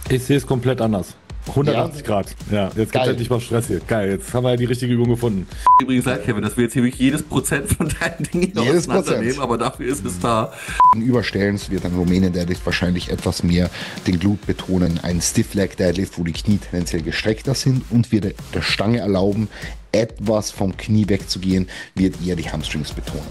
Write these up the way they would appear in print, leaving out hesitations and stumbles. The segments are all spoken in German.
Ich sehe es komplett anders. Ja, 180 Grad. Ja, jetzt gibt es geil. endlich mal Stress hier. Geil, jetzt haben wir ja die richtige Übung gefunden. Übrigens sagt Kevin, dass wir jetzt hier wirklich jedes Prozent von deinen Dingen hier Jedes auseinandernehmen, Prozent. aber dafür ist es da. Überstellen wird ein Rumänen Deadlift wahrscheinlich etwas mehr den Glut betonen. Ein Stiff Leg Deadlift, wo die Knie tendenziell gestreckter sind und wir der Stange erlauben, etwas vom Knie wegzugehen, wird eher die Hamstrings betonen.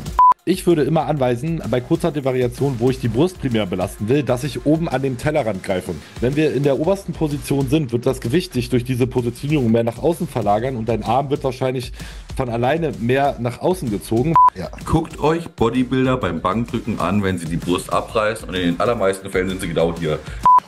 Ich würde immer anweisen, bei Kurzhantelvariationen, wo ich die Brust primär belasten will, dass ich oben an den Tellerrand greife. Wenn wir in der obersten Position sind, wird das Gewicht sich durch diese Positionierung mehr nach außen verlagern und dein Arm wird wahrscheinlich von alleine mehr nach außen gezogen. Ja, Guckt euch Bodybuilder beim Bankdrücken an, wenn sie die Brust abreißen und in den allermeisten Fällen sind sie genau hier.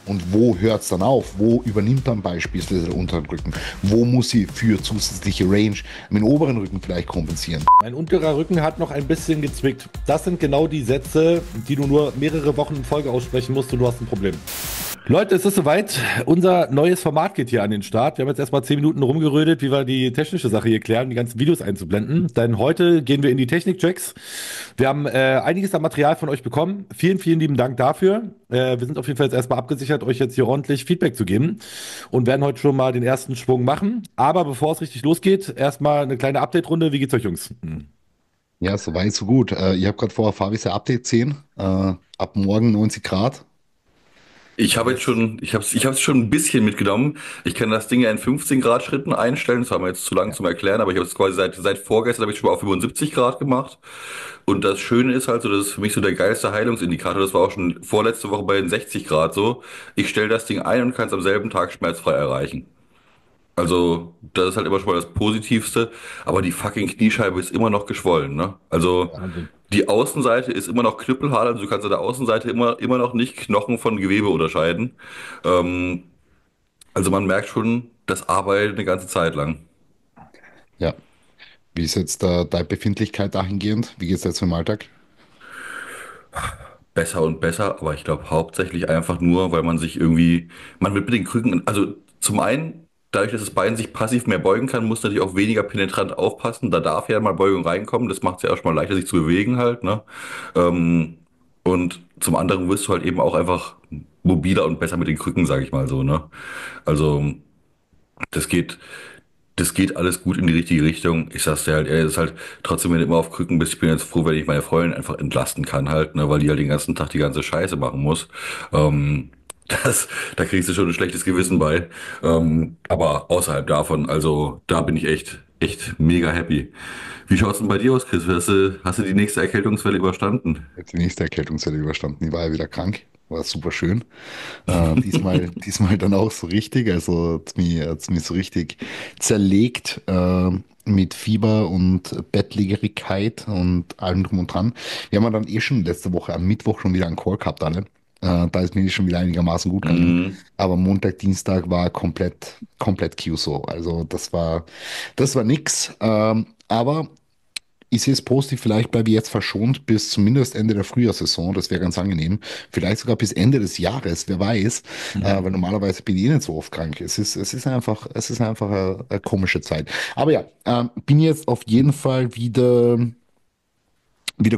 und wo hört es dann auf? Wo übernimmt dann beispielsweise der unteren Rücken? Wo muss sie für zusätzliche Range mit dem oberen Rücken vielleicht kompensieren? Mein unterer Rücken hat noch ein bisschen gezwickt. Das sind genau die Sätze, die du nur mehrere Wochen in Folge aussprechen musst und du hast ein Problem. Leute, es ist soweit. Unser neues Format geht hier an den Start. Wir haben jetzt erstmal 10 Minuten rumgerödet, wie wir die technische Sache hier klären, die ganzen Videos einzublenden. Denn heute gehen wir in die Technik-Checks. Wir haben einiges an Material von euch bekommen. Vielen, vielen lieben Dank dafür. Wir sind auf jeden Fall jetzt erstmal abgesichert, euch jetzt hier ordentlich Feedback zu geben und werden heute schon mal den ersten Schwung machen. Aber bevor es richtig losgeht, erstmal eine kleine Update-Runde. Wie geht's euch, Jungs? Ja, so weit, so gut. Ich habe gerade vorher Fabi sein Update gesehen. Ab morgen 90 Grad. Ich habe jetzt schon, ich hab's schon ein bisschen mitgenommen. Ich kann das Ding ja in 15 Grad Schritten einstellen. Das haben wir jetzt zu lang zum Erklären, aber ich habe es quasi seit vorgestern habe ich schon mal auf 75 Grad gemacht. Und das Schöne ist halt so, das ist für mich so der geilste Heilungsindikator. Das war auch schon vorletzte Woche bei den 60 Grad so. Ich stelle das Ding ein und kann es am selben Tag schmerzfrei erreichen. Also, das ist halt immer schon mal das Positivste. Aber die fucking Kniescheibe ist immer noch geschwollen, ne? Also, Wahnsinn. die Außenseite ist immer noch knüppelhart, also du kannst an der Außenseite immer noch nicht Knochen von Gewebe unterscheiden. Ähm, also man merkt schon, das arbeitet eine ganze Zeit lang. Ja. Wie ist jetzt deine Befindlichkeit dahingehend? Wie geht es jetzt im Alltag? Besser und besser, aber ich glaube hauptsächlich einfach nur, weil man sich irgendwie, man wird mit den Krücken, also zum einen, dadurch, dass das Bein sich passiv mehr beugen kann, muss natürlich auch weniger penetrant aufpassen. Da darf ja mal Beugung reinkommen, das macht es ja auch schon mal leichter, sich zu bewegen halt, ne? Ähm, und zum anderen wirst du halt eben auch einfach mobiler und besser mit den Krücken, sage ich mal so, ne? Also das geht, das geht alles gut in die richtige Richtung. Ich sag's dir halt, ey, das ist halt trotzdem, wenn du immer auf Krücken bist, ich bin jetzt froh, wenn ich meine Freundin einfach entlasten kann halt, ne, weil die halt den ganzen Tag die ganze Scheiße machen muss. Ähm, da kriegst du schon ein schlechtes Gewissen bei. Aber außerhalb davon, also da bin ich echt mega happy. Wie schaut's denn bei dir aus, Chris? Hast du die nächste Erkältungswelle überstanden? Jetzt die nächste Erkältungswelle überstanden. Die war ja wieder krank. War super schön. Diesmal dann auch so richtig. Also hat's mich so richtig zerlegt mit Fieber und Bettlägerigkeit und allem drum und dran. Wir haben ja dann eh schon letzte Woche am Mittwoch schon wieder einen Call gehabt, alle. Da ist mir schon wieder einigermaßen gut gegangen. Mhm. Aber Montag, Dienstag war komplett QSO. Also das war nix. Aber ich sehe es positiv, vielleicht bleibe ich jetzt verschont bis zumindest Ende der Frühjahrssaison, das wäre ganz angenehm. Vielleicht sogar bis Ende des Jahres, wer weiß, weil normalerweise bin ich eh nicht so oft krank. Es ist einfach eine komische Zeit. Aber ja, bin jetzt auf jeden Fall wieder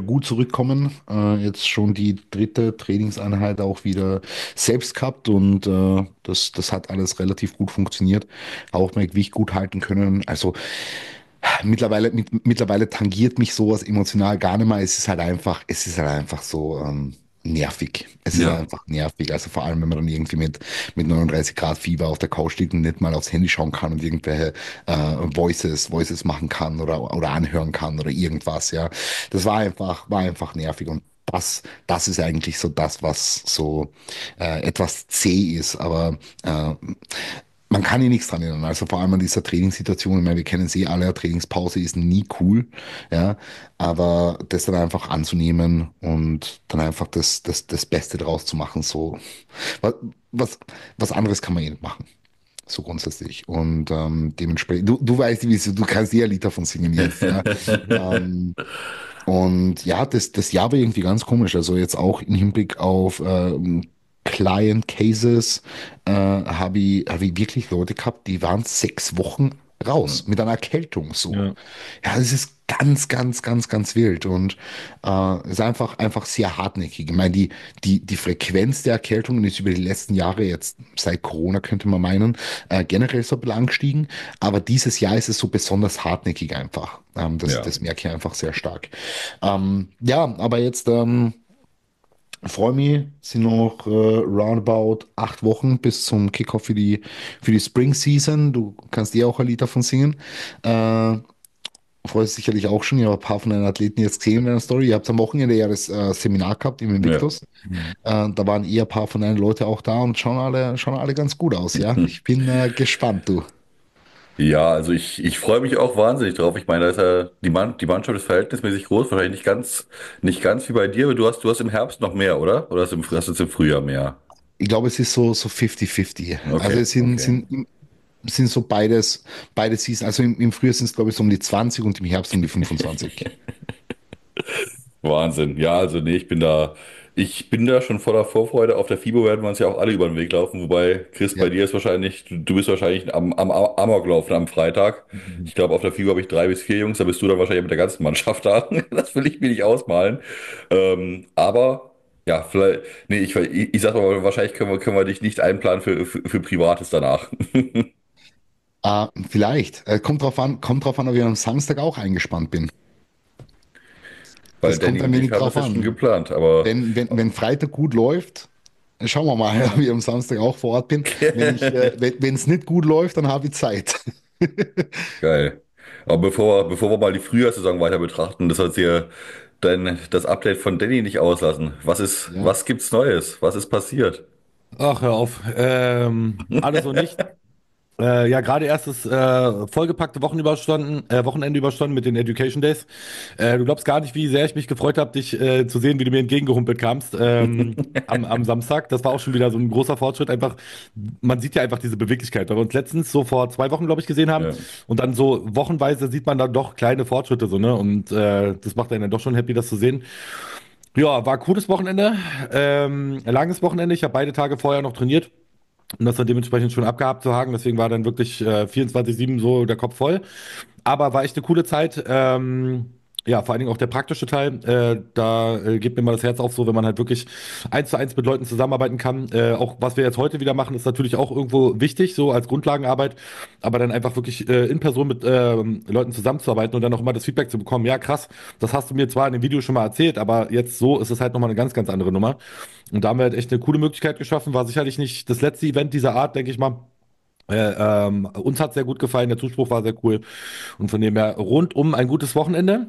gut zurückkommen. Jetzt schon die dritte Trainingseinheit auch wieder selbst gehabt und das hat alles relativ gut funktioniert. Auch mein Gewicht gut halten können. Also mittlerweile tangiert mich sowas emotional gar nicht mehr. Es ist halt einfach so nervig. Es ist halt Ja. einfach nervig. Also vor allem, wenn man dann irgendwie mit 39 Grad Fieber auf der Couch liegt und nicht mal aufs Handy schauen kann und irgendwelche Voices machen kann oder anhören kann oder irgendwas, ja. Das war einfach nervig und das ist eigentlich so das, was so etwas zäh ist, aber man kann hier nichts dran ändern. Also vor allem an dieser Trainingssituation, ich meine, wir kennen es eh alle, Trainingspause ist nie cool, ja, aber das dann einfach anzunehmen und dann einfach das Beste draus zu machen, so, was, was, was anderes kann man eh nicht machen, so grundsätzlich. Und dementsprechend, du weißt, wie es ist, du kannst eh ein Lied davon singen jetzt, ja. Ähm, und ja, das Jahr war irgendwie ganz komisch. Also jetzt auch im Hinblick auf Client Cases habe ich wirklich Leute gehabt, die waren 6 Wochen raus mit einer Erkältung so. Ja. Ja, das ist ganz wild und ist einfach sehr hartnäckig. Ich meine, die Frequenz der Erkältungen ist über die letzten Jahre, jetzt seit Corona könnte man meinen, generell so ein bisschen angestiegen, aber dieses Jahr ist es so besonders hartnäckig einfach. Ja. Das merke ich einfach sehr stark. Ja, aber jetzt freue mich, sind noch roundabout 8 Wochen bis zum Kickoff für die Spring Season. Du kannst auch ein Lied davon singen. Freust dich sicherlich auch schon. Ich habe ein paar von deinen Athleten jetzt gesehen in deiner Story. Ihr habt am Wochenende ja das Seminar gehabt im Ja. Invictus. Da waren eher ein paar von deinen Leuten auch da und schauen alle ganz gut aus, ja. Ich bin gespannt, du. Ja, also ich freue mich auch wahnsinnig drauf. Ich meine, da ist ja die Mannschaft ist verhältnismäßig groß, wahrscheinlich nicht ganz wie bei dir, aber du hast im Herbst noch mehr, oder? Oder hast du jetzt im Frühjahr mehr? Ich glaube, es ist so 50-50. Also Okay, es okay. sind so beide Season. Also im Frühjahr sind es, glaube ich, so um die 20 und im Herbst um die 25. Wahnsinn. Ja, also nee, ich bin da schon voller Vorfreude. Auf der FIBO werden wir uns ja auch alle über den Weg laufen, wobei, Chris, bei Ja. dir ist wahrscheinlich, du bist wahrscheinlich am Amoklaufen am Freitag. Ich glaube, auf der FIBO habe ich 3 bis 4 Jungs, da bist du dann wahrscheinlich mit der ganzen Mannschaft da. Das will ich mir nicht ausmalen. Aber ja, vielleicht, nee, ich sag mal, wahrscheinlich können wir dich nicht einplanen für Privates danach. Vielleicht. Kommt drauf an, ob ich am Samstag auch eingespannt bin. Weil Das kommt Danny ein und ich wenig haben das drauf ja schon an. geplant, aber Wenn Freitag gut läuft, schauen wir mal, ob ich am Samstag auch vor Ort bin. Wenn es nicht gut läuft, dann habe ich Zeit. geil. Aber bevor wir mal die Frühjahrssaison weiter betrachten, das soll hier das Update von Danny nicht auslassen. Ja. Was gibt's Neues? Was ist passiert? Ach, hör auf. Alles und nichts. Ja, gerade erstes vollgepackte Wochenende überstanden mit den Education Days. Du glaubst gar nicht, wie sehr ich mich gefreut habe, dich zu sehen, wie du mir entgegengehumpelt kamst am Samstag. Das war auch schon wieder so ein großer Fortschritt. Einfach, man sieht ja einfach diese Beweglichkeit, weil wir uns letztens so vor 2 Wochen, glaube ich, gesehen haben. Ja. Und dann so wochenweise sieht man dann doch kleine Fortschritte so, ne? Und das macht einen dann doch schon happy, das zu sehen. Ja, war ein cooles Wochenende. Langes Wochenende. Ich habe beide Tage vorher noch trainiert. Und das dann dementsprechend schon abgehakt zu haken. Deswegen war dann wirklich 24/7 so der Kopf voll. Aber war echt eine coole Zeit. Ja, vor allen Dingen auch der praktische Teil. Da geht mir mal das Herz auf, so wenn man halt wirklich 1:1 mit Leuten zusammenarbeiten kann. Auch was wir jetzt heute wieder machen, ist natürlich auch irgendwo wichtig, so als Grundlagenarbeit. Aber dann einfach wirklich in Person mit Leuten zusammenzuarbeiten und dann auch immer das Feedback zu bekommen. Ja, krass, das hast du mir zwar in dem Video schon mal erzählt, aber jetzt so ist es halt nochmal eine ganz andere Nummer. Und da haben wir halt echt eine coole Möglichkeit geschaffen. War sicherlich nicht das letzte Event dieser Art, denke ich mal. Uns hat sehr gut gefallen, der Zuspruch war sehr cool und von dem her rundum ein gutes Wochenende.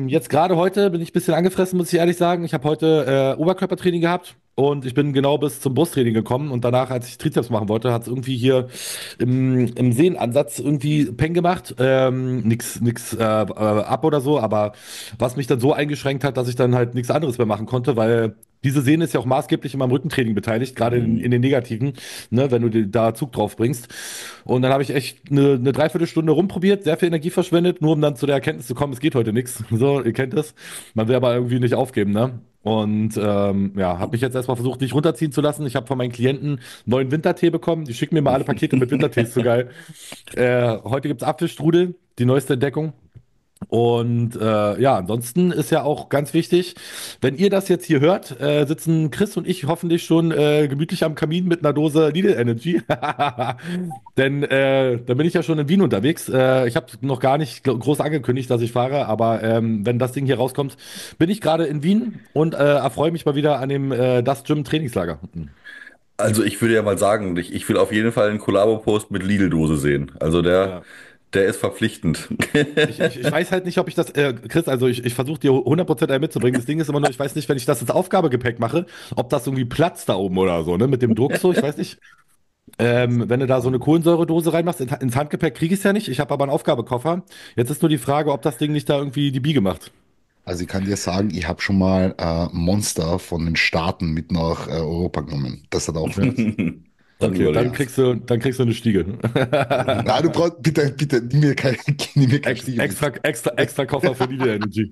Jetzt gerade heute bin ich ein bisschen angefressen, muss ich ehrlich sagen. Ich habe heute Oberkörpertraining gehabt und ich bin genau bis zum Brusttraining gekommen und danach, als ich Trizeps machen wollte, hat es irgendwie hier im Sehnenansatz irgendwie Peng gemacht. Nix ab oder so, aber was mich dann so eingeschränkt hat, dass ich dann halt nichts anderes mehr machen konnte, weil diese Sehne ist ja auch maßgeblich in meinem Rückentraining beteiligt, gerade in Mhm. den negativen, ne, wenn du da Zug drauf bringst. Und dann habe ich echt eine Dreiviertelstunde rumprobiert, sehr viel Energie verschwendet, nur um dann zu der Erkenntnis zu kommen, es geht heute nichts. So, ihr kennt das. Man will aber irgendwie nicht aufgeben, ne? Und ja, habe mich jetzt erstmal versucht, nicht runterziehen zu lassen. Ich habe von meinen Klienten neuen Wintertee bekommen. Die schicken mir mal alle Pakete mit Wintertee, ist so geil. Heute gibt's Apfelstrudel, die neueste Entdeckung. Und ja, ansonsten ist ja auch ganz wichtig, wenn ihr das jetzt hier hört, sitzen Chris und ich hoffentlich schon gemütlich am Kamin mit einer Dose Lidl Energy. Denn da bin ich ja schon in Wien unterwegs. Ich habe noch gar nicht groß angekündigt, dass ich fahre, aber wenn das Ding hier rauskommt, bin ich gerade in Wien und erfreue mich mal wieder an dem Das Gym Trainingslager. Also ich würde ja mal sagen, ich will auf jeden Fall einen Kollabo-Post mit Lidl-Dose sehen. Also Ja. der ist verpflichtend. Ich weiß halt nicht, ob ich das, Chris, also ich versuche dir 100% ein mitzubringen. Das Ding ist immer nur, ich weiß nicht, wenn ich das ins Aufgabegepäck mache, ob das irgendwie platzt da oben oder so, ne? Mit dem Druck so, ich weiß nicht. Wenn du da so eine Kohlensäuredose reinmachst, ins Handgepäck kriege ich es ja nicht. Ich habe aber einen Aufgabekoffer. Jetzt ist nur die Frage, ob das Ding nicht da irgendwie die Biege macht. Also ich kann dir sagen, ich habe schon mal Monster von den Staaten mit nach Europa genommen. Das hat auch funktioniert. Dann Okay, überleg. dann kriegst du eine Stiege. Na, du brauchst, bitte, nimm mir kein Stiefel mit. Extra Koffer für die Energy.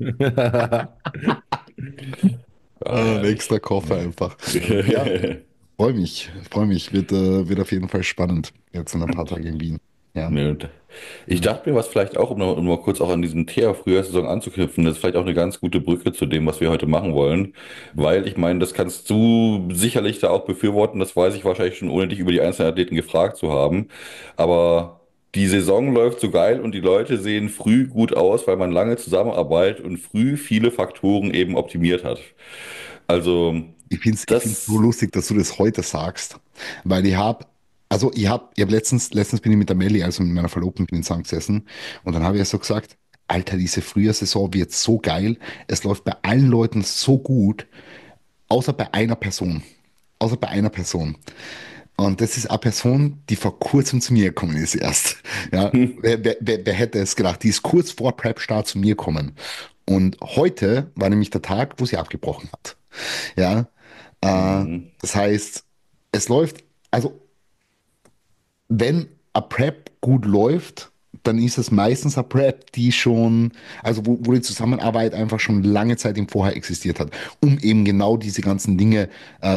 Ah, ein extra Koffer einfach. Ja, freue mich. Wird auf jeden Fall spannend. Jetzt in ein paar Tagen in Wien. Ja. Nö. Ich dachte mir, was vielleicht auch, um mal kurz auch an diesem Thema Frühjahrssaison anzuknüpfen, das ist vielleicht auch eine ganz gute Brücke zu dem, was wir heute machen wollen. Weil ich meine, das kannst du sicherlich da auch befürworten, das weiß ich wahrscheinlich schon, ohne dich über die einzelnen Athleten gefragt zu haben. Aber die Saison läuft so geil und die Leute sehen früh gut aus, weil man lange zusammenarbeitet und früh viele Faktoren eben optimiert hat. Also, Ich find's so das, lustig, dass du das heute sagst, weil ich hab letztens bin ich mit der Melli, also mit meiner Verlobten, bin ich zusammengesessen und dann habe ich ja so gesagt, Alter, diese Frühjahrssaison wird so geil, es läuft bei allen Leuten so gut, außer bei einer Person. Außer bei einer Person. Und das ist eine Person, die vor kurzem zu mir gekommen ist erst. Ja, wer hätte es gedacht? Die ist kurz vor Prep-Start zu mir gekommen. Und heute war nämlich der Tag, wo sie abgebrochen hat. Ja, Mhm. das heißt, es läuft, also wenn eine Prep gut läuft, dann ist es meistens eine Prep, die schon, also wo die Zusammenarbeit einfach schon lange Zeit im Vorher existiert hat, um eben genau diese ganzen Dinge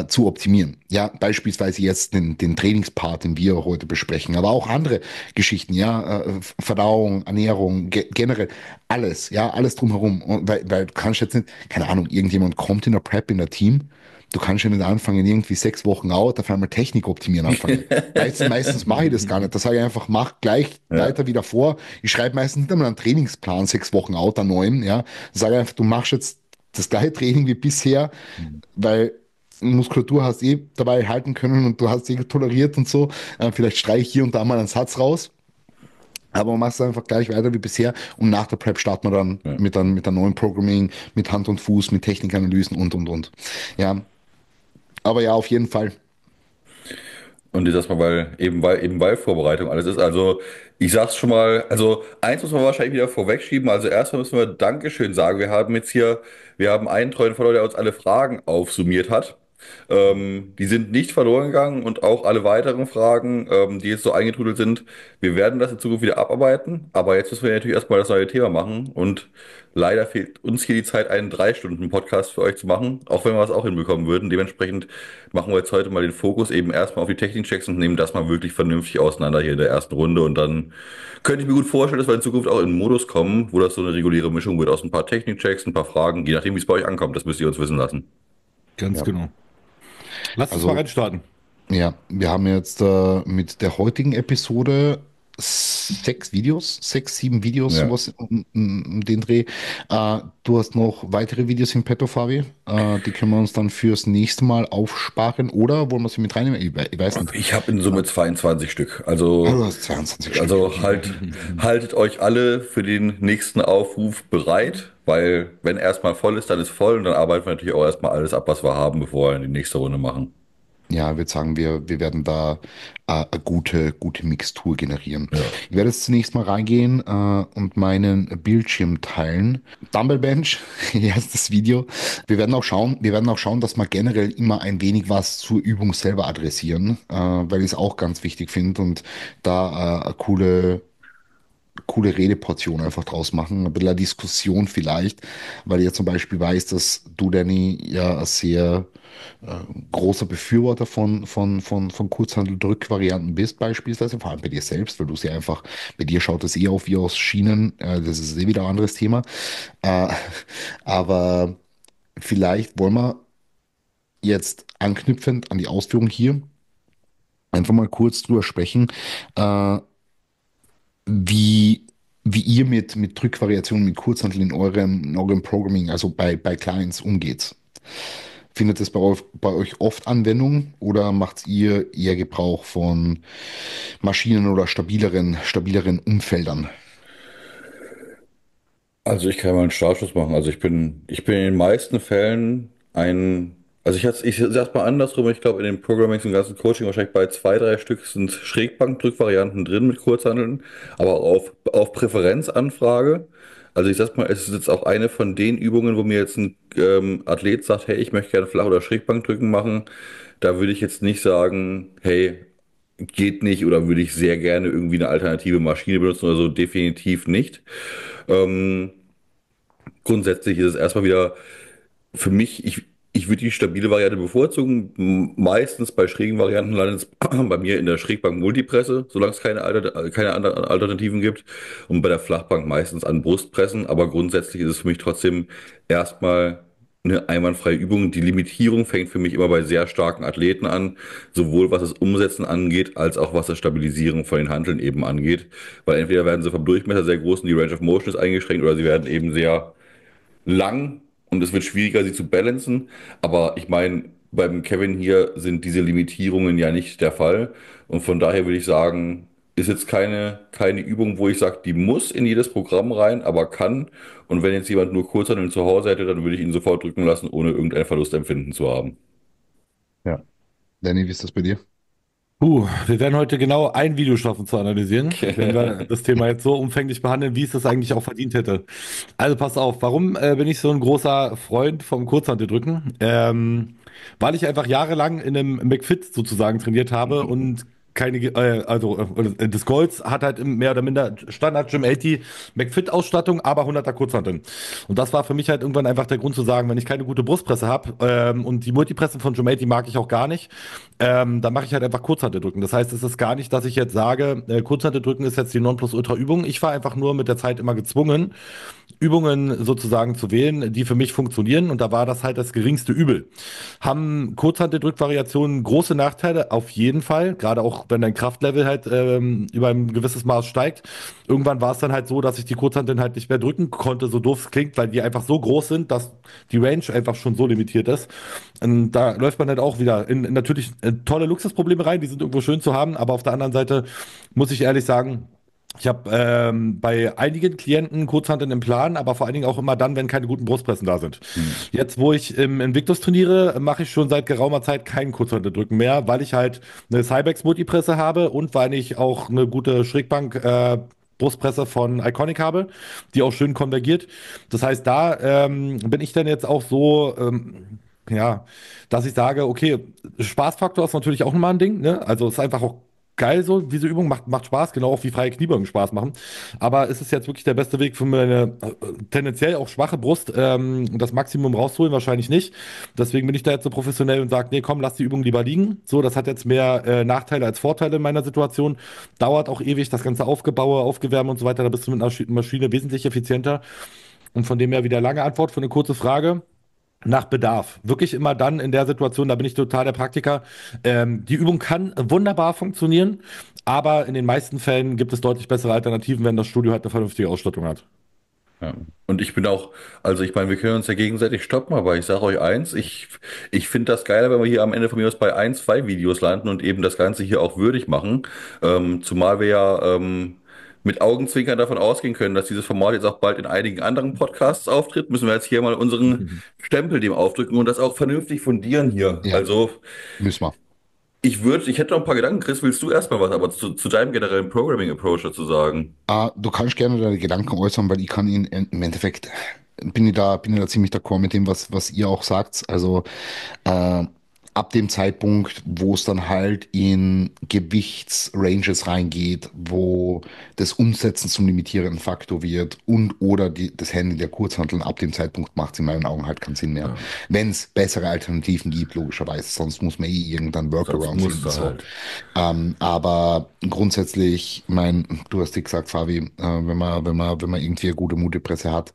zu optimieren. Ja, beispielsweise jetzt den Trainingspart, den wir heute besprechen, aber auch andere Geschichten, ja, Verdauung, Ernährung, generell alles, ja, alles drumherum. Und weil du kannst jetzt nicht, keine Ahnung, irgendjemand kommt in der Prep in der Team. Du kannst ja nicht anfangen, irgendwie 6 Wochen out, auf einmal Technik optimieren anfangen. Meistens mache ich das gar nicht. Das sage ich einfach, mach gleich Ja. weiter wie davor. Ich schreibe meistens nicht einmal einen Trainingsplan, 6 Wochen out, an neuen, ja. Sage einfach, du machst jetzt das gleiche Training wie bisher, weil Muskulatur hast eh dabei halten können und du hast eh toleriert und so. Vielleicht streiche ich hier und da mal einen Satz raus. Aber man macht es einfach gleich weiter wie bisher und nach der Prep startet man dann Ja. mit der neuen Programming, mit Hand und Fuß, mit Technikanalysen und. Ja, aber ja, auf jeden Fall. Und das mal, weil Vorbereitung alles ist. Also, ich sag's schon mal, also eins muss man wahrscheinlich wieder vorwegschieben. Also erstmal müssen wir Dankeschön sagen. Wir haben einen treuen Follower, der uns alle Fragen aufsummiert hat. Die sind nicht verloren gegangen und auch alle weiteren Fragen, die jetzt so eingetrudelt sind. Wir werden das in Zukunft wieder abarbeiten, aber jetzt müssen wir natürlich erstmal das neue Thema machen und leider fehlt uns hier die Zeit, einen 3 Stunden Podcast für euch zu machen, auch wenn wir es auch hinbekommen würden. Dementsprechend machen wir jetzt heute mal den Fokus eben erstmal auf die Technikchecks und nehmen das mal wirklich vernünftig auseinander hier in der ersten Runde und dann könnte ich mir gut vorstellen, dass wir in Zukunft auch in einen Modus kommen, wo das so eine reguläre Mischung wird aus ein paar Technikchecks, ein paar Fragen, je nachdem, wie es bei euch ankommt. Das müsst ihr uns wissen lassen. Ganz Ja. genau. Lass uns mal Also, reinstarten. ja, wir haben jetzt mit der heutigen Episode 6 Videos, 6, 7 Videos, Ja. sowas um den Dreh. Du hast noch weitere Videos im Petto, Fabi. Die können wir uns dann fürs nächste Mal aufsparen oder wollen wir sie mit reinnehmen? Ich weiß nicht. Ich habe in Summe 22 Stück. Du hast 22 Stück, Also okay. haltet euch alle für den nächsten Aufruf bereit, weil wenn erstmal voll ist, dann ist voll und dann arbeiten wir natürlich auch erstmal alles ab, was wir haben, bevor wir in die nächste Runde machen. Ja, ich würde sagen, wir werden da eine gute Mixtur generieren. Ja. Ich werde jetzt zunächst mal reingehen und meinen Bildschirm teilen. Dumbbell Bench, erstes Video. Wir werden auch schauen, dass wir generell immer ein wenig was zur Übung selber adressieren, weil ich es auch ganz wichtig finde und da eine coole Redeportion einfach draus machen, ein bisschen eine Diskussion vielleicht, weil ich ja zum Beispiel weiß, dass du, Danny, ja ein sehr großer Befürworter von Kurzhandeldrückvarianten bist, beispielsweise, vor allem bei dir selbst, weil du sie einfach, bei dir schaut es eh auf wie aus Schienen, das ist eh wieder ein anderes Thema. Äh, aber vielleicht wollen wir jetzt anknüpfend an die Ausführung hier einfach mal kurz drüber sprechen, äh, wie, wie ihr mit Drückvariationen, mit Kurzhanteln in eurem Programming, also bei Clients umgeht. Findet es bei euch oft Anwendung oder macht ihr eher Gebrauch von Maschinen oder stabileren Umfeldern? Also ich kann mal einen Startschuss machen. Ich bin in den meisten Fällen ich sag's mal andersrum, ich glaube in den Programmings und ganzen Coaching wahrscheinlich bei 2, 3 Stück sind Schrägbankdrückvarianten drin mit Kurzhanteln, aber auf Präferenzanfrage. Also ich sag's mal, es ist jetzt auch eine von den Übungen, wo mir jetzt ein Athlet sagt, hey, ich möchte gerne Flach- oder Schrägbankdrücken machen. Da würde ich jetzt nicht sagen, hey, geht nicht oder würde ich sehr gerne irgendwie eine alternative Maschine benutzen oder so, definitiv nicht. Ähm, Grundsätzlich ist es erstmal wieder für mich, Ich würde die stabile Variante bevorzugen. Meistens bei schrägen Varianten landet es bei mir in der Schrägbank Multipresse, solange es keine anderen Alternativen gibt. Und bei der Flachbank meistens an Brustpressen. Aber grundsätzlich ist es für mich trotzdem erstmal eine einwandfreie Übung. Die Limitierung fängt für mich immer bei sehr starken Athleten an, sowohl was das Umsetzen angeht, als auch was das Stabilisieren von den Hanteln eben angeht. Weil entweder werden sie vom Durchmesser sehr groß und die Range of Motion ist eingeschränkt, oder sie werden eben sehr lang und es wird schwieriger, sie zu balancen. Aber ich meine, beim Kevin hier sind diese Limitierungen ja nicht der Fall. Und von daher würde ich sagen, ist jetzt keine Übung, wo ich sage, die muss in jedes Programm rein, aber kann. Und wenn jetzt jemand nur Kurzhanteln zu Hause hätte, dann würde ich ihn sofort drücken lassen, ohne irgendein Verlustempfinden zu haben. Ja. Danny, wie ist das bei dir? Wir werden heute genau ein Video schaffen zu analysieren, wenn wir das Thema jetzt so umfänglich behandeln, wie es das eigentlich auch verdient hätte. Also pass auf, warum bin ich so ein großer Freund vom Kurzhanteldrücken? Weil ich einfach jahrelang in einem McFit sozusagen trainiert habe und das Golds hat halt mehr oder minder Standard Gym 80 McFit-Ausstattung, aber 100er Kurzhanteln. Und das war für mich halt irgendwann einfach der Grund zu sagen, wenn ich keine gute Brustpresse habe und die Multipressen von Gym 80 mag ich auch gar nicht, dann mache ich halt einfach Kurzhanteldrücken. Das heißt, es ist gar nicht, dass ich jetzt sage, Kurzhanteldrücken ist jetzt die Nonplusultra-Übung. Ich war einfach nur mit der Zeit immer gezwungen, Übungen sozusagen zu wählen, die für mich funktionieren. Und da war das halt das geringste Übel. Haben Kurzhanteldrückvariationen große Nachteile? Auf jeden Fall. Gerade auch, wenn dein Kraftlevel halt über ein gewisses Maß steigt. Irgendwann war es dann halt so, dass ich die Kurzhanteln halt nicht mehr drücken konnte, so doof es klingt, weil die einfach so groß sind, dass die Range einfach schon so limitiert ist. Und da läuft man halt auch wieder in natürlich tolle Luxusprobleme rein, die sind irgendwo schön zu haben, aber auf der anderen Seite muss ich ehrlich sagen, ich habe bei einigen Klienten Kurzhanteln im Plan, aber vor allen Dingen auch immer dann, wenn keine guten Brustpressen da sind. Hm. Jetzt, wo ich im Invictus trainiere, mache ich schon seit geraumer Zeit keinen Kurzhanteldrücken mehr, weil ich halt eine Cybex Multipresse habe und weil ich auch eine gute Schrägbank Brustpresse von Iconic habe, die auch schön konvergiert. Das heißt, da bin ich dann jetzt auch so, ja, dass ich sage, okay, Spaßfaktor ist natürlich auch nochmal ein Ding, ne? Also es ist einfach auch geil so, diese Übung macht Spaß, genau auch wie freie Kniebeugen Spaß machen. Aber ist es jetzt wirklich der beste Weg für meine tendenziell auch schwache Brust, das Maximum rauszuholen? Wahrscheinlich nicht. Deswegen bin ich da jetzt so professionell und sage, nee, komm, lass die Übung lieber liegen. So, das hat jetzt mehr Nachteile als Vorteile in meiner Situation. Dauert auch ewig, das ganze Aufgebaue, Aufgewärmen und so weiter. Da bist du mit einer Maschine wesentlich effizienter. Und von dem her wieder lange Antwort für eine kurze Frage. Nach Bedarf. Wirklich immer dann in der Situation, da bin ich total der Praktiker. Die Übung kann wunderbar funktionieren, aber in den meisten Fällen gibt es deutlich bessere Alternativen, wenn das Studio halt eine vernünftige Ausstattung hat. Ja. Und ich bin auch, also ich meine, wir können uns ja gegenseitig stoppen, aber ich sage euch eins, ich finde das geiler, wenn wir hier am Ende von mir aus bei ein, zwei Videos landen und eben das Ganze hier auch würdig machen. Zumal wir ja mit Augenzwinkern davon ausgehen können, dass dieses Format jetzt auch bald in einigen anderen Podcasts auftritt, müssen wir jetzt hier mal unseren Stempel dem aufdrücken und das auch vernünftig fundieren hier. Ja, Also müssen wir. ich hätte noch ein paar Gedanken. Chris, willst du erstmal was aber zu deinem generellen Programming-Approach dazu sagen? Du kannst gerne deine Gedanken äußern, weil ich kann ihn im Endeffekt, bin ich da ziemlich d'accord mit dem, was ihr auch sagt. Also äh, ab dem Zeitpunkt, wo es dann halt in Gewichtsranges reingeht, wo das Umsetzen zum limitierenden Faktor wird und oder das Handling der Kurzhanteln, ab dem Zeitpunkt macht es in meinen Augen halt keinen Sinn mehr. Ja, Wenn es bessere Alternativen gibt, logischerweise, sonst muss man irgendeinen sonst Workaround musst finden. du So. halt. Aber grundsätzlich, du hast ja gesagt, Fabi, wenn man irgendwie eine gute Multipresse hat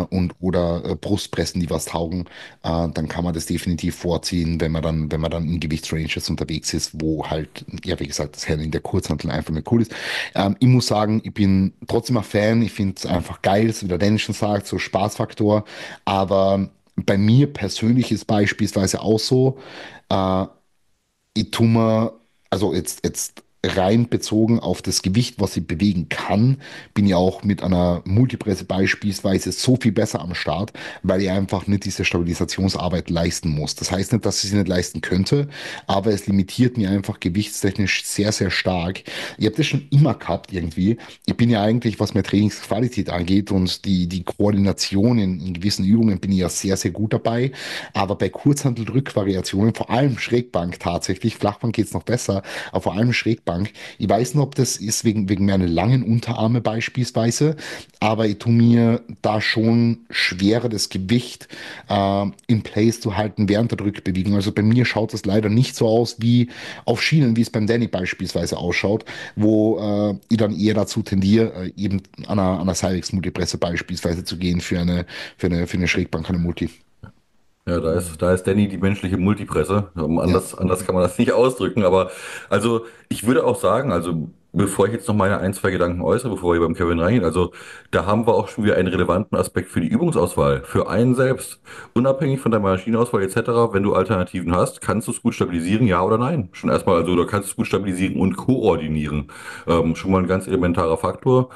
und oder Brustpressen, die was taugen, dann kann man das definitiv vorziehen, wenn man dann in Gewichtsranges unterwegs ist, wo halt, ja, wie gesagt, das Handling der Kurzhanteln einfach nicht cool ist. Ich muss sagen, ich bin trotzdem ein Fan. Ich finde es einfach geil, so wie der Dennis schon sagt, so Spaßfaktor. Aber bei mir persönlich ist beispielsweise auch so, äh, ich tue mir, also jetzt rein bezogen auf das Gewicht, was ich bewegen kann, bin ich auch mit einer Multipresse beispielsweise so viel besser am Start, weil ich einfach nicht diese Stabilisationsarbeit leisten muss. Das heißt nicht, dass ich sie nicht leisten könnte, aber es limitiert mir einfach gewichtstechnisch sehr, sehr stark. Ich habe das schon immer gehabt irgendwie. Ich bin ja eigentlich, was meine Trainingsqualität angeht und die Koordination in gewissen Übungen bin ich ja sehr, sehr gut dabei. Aber bei Kurzhanteldrückvariationen, vor allem Schrägbank tatsächlich, Flachbank geht's noch besser, aber vor allem Schrägbank Schrägbank. Ich weiß nicht, ob das ist wegen meiner langen Unterarme beispielsweise, aber ich tue mir da schon schwerer das Gewicht in place zu halten während der Drückbewegung. Also bei mir schaut das leider nicht so aus wie auf Schienen, wie es beim Danny beispielsweise ausschaut, wo ich dann eher dazu tendiere, eben an einer Cybex-Multipresse beispielsweise zu gehen für eine Schrägbank, eine Multi. Ja, da ist Danny die menschliche Multipresse. Ja. Anders kann man das nicht ausdrücken. Aber also ich würde auch sagen, also bevor ich jetzt noch meine ein, zwei Gedanken äußere, bevor wir beim Kevin reingehen, also da haben wir auch schon wieder einen relevanten Aspekt für die Übungsauswahl, für einen selbst. Unabhängig von der Maschinenauswahl etc., wenn du Alternativen hast, kannst du es gut stabilisieren, ja oder nein? Schon erstmal, also da kannst du es gut stabilisieren und koordinieren. Schon mal ein ganz elementarer Faktor.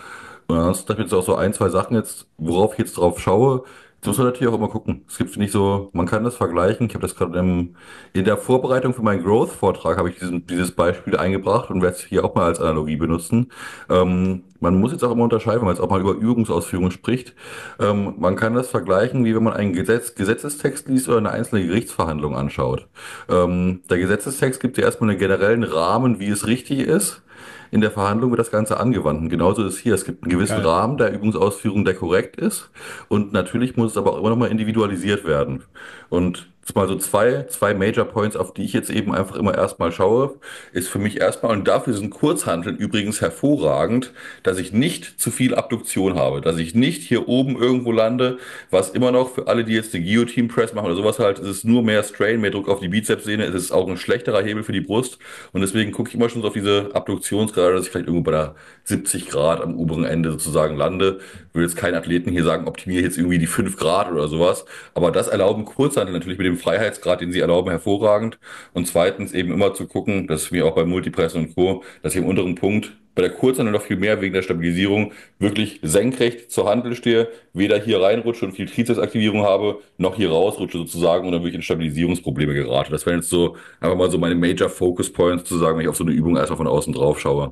Und dann hast du jetzt auch so ein, zwei Sachen jetzt, worauf ich jetzt drauf schaue. Jetzt muss man natürlich auch immer gucken. Es gibt nicht so, man kann das vergleichen. Ich habe das gerade in der Vorbereitung für meinen Growth-Vortrag habe ich dieses Beispiel eingebracht und werde es hier auch mal als Analogie benutzen. Man muss jetzt auch immer unterscheiden, wenn man jetzt auch mal über Übungsausführung spricht. Man kann das vergleichen, wie wenn man einen Gesetzestext liest oder eine einzelne Gerichtsverhandlung anschaut. Der Gesetzestext gibt dir erstmal einen generellen Rahmen, wie es richtig ist. In der Verhandlung wird das Ganze angewandt. Und genauso ist es hier. Es gibt einen gewissen Geil. Rahmen der Übungsausführung, der korrekt ist. Und natürlich muss es aber auch immer noch mal individualisiert werden. Und jetzt mal so zwei Major Points, auf die ich jetzt eben einfach immer erstmal schaue, ist für mich erstmal, und dafür sind Kurzhanteln übrigens hervorragend, dass ich nicht zu viel Abduktion habe, dass ich nicht hier oben irgendwo lande, was immer noch für alle, die jetzt den Guillotine Press machen oder sowas halt, es ist nur mehr Strain, mehr Druck auf die Bizepssehne, es ist auch ein schlechterer Hebel für die Brust und deswegen gucke ich immer schon so auf diese Abduktionsgrade, dass ich vielleicht irgendwo bei der 70 Grad am oberen Ende sozusagen lande. Ich will jetzt keinen Athleten hier sagen, optimiere jetzt irgendwie die 5 Grad oder sowas, aber das erlauben Kurzhanteln natürlich mit dem Freiheitsgrad, den sie erlauben, hervorragend. Und zweitens eben immer zu gucken, das ist mir auch bei Multipress und Co., dass ich im unteren Punkt bei der Kurzhandel noch viel mehr wegen der Stabilisierung wirklich senkrecht zur Handel stehe, weder hier reinrutsche und viel Trizepsaktivierung habe, noch hier rausrutsche sozusagen und dann wirklich in Stabilisierungsprobleme gerate. Das wären jetzt so einfach mal so meine Major Focus Points sozusagen, wenn ich auf so eine Übung erstmal von außen drauf schaue.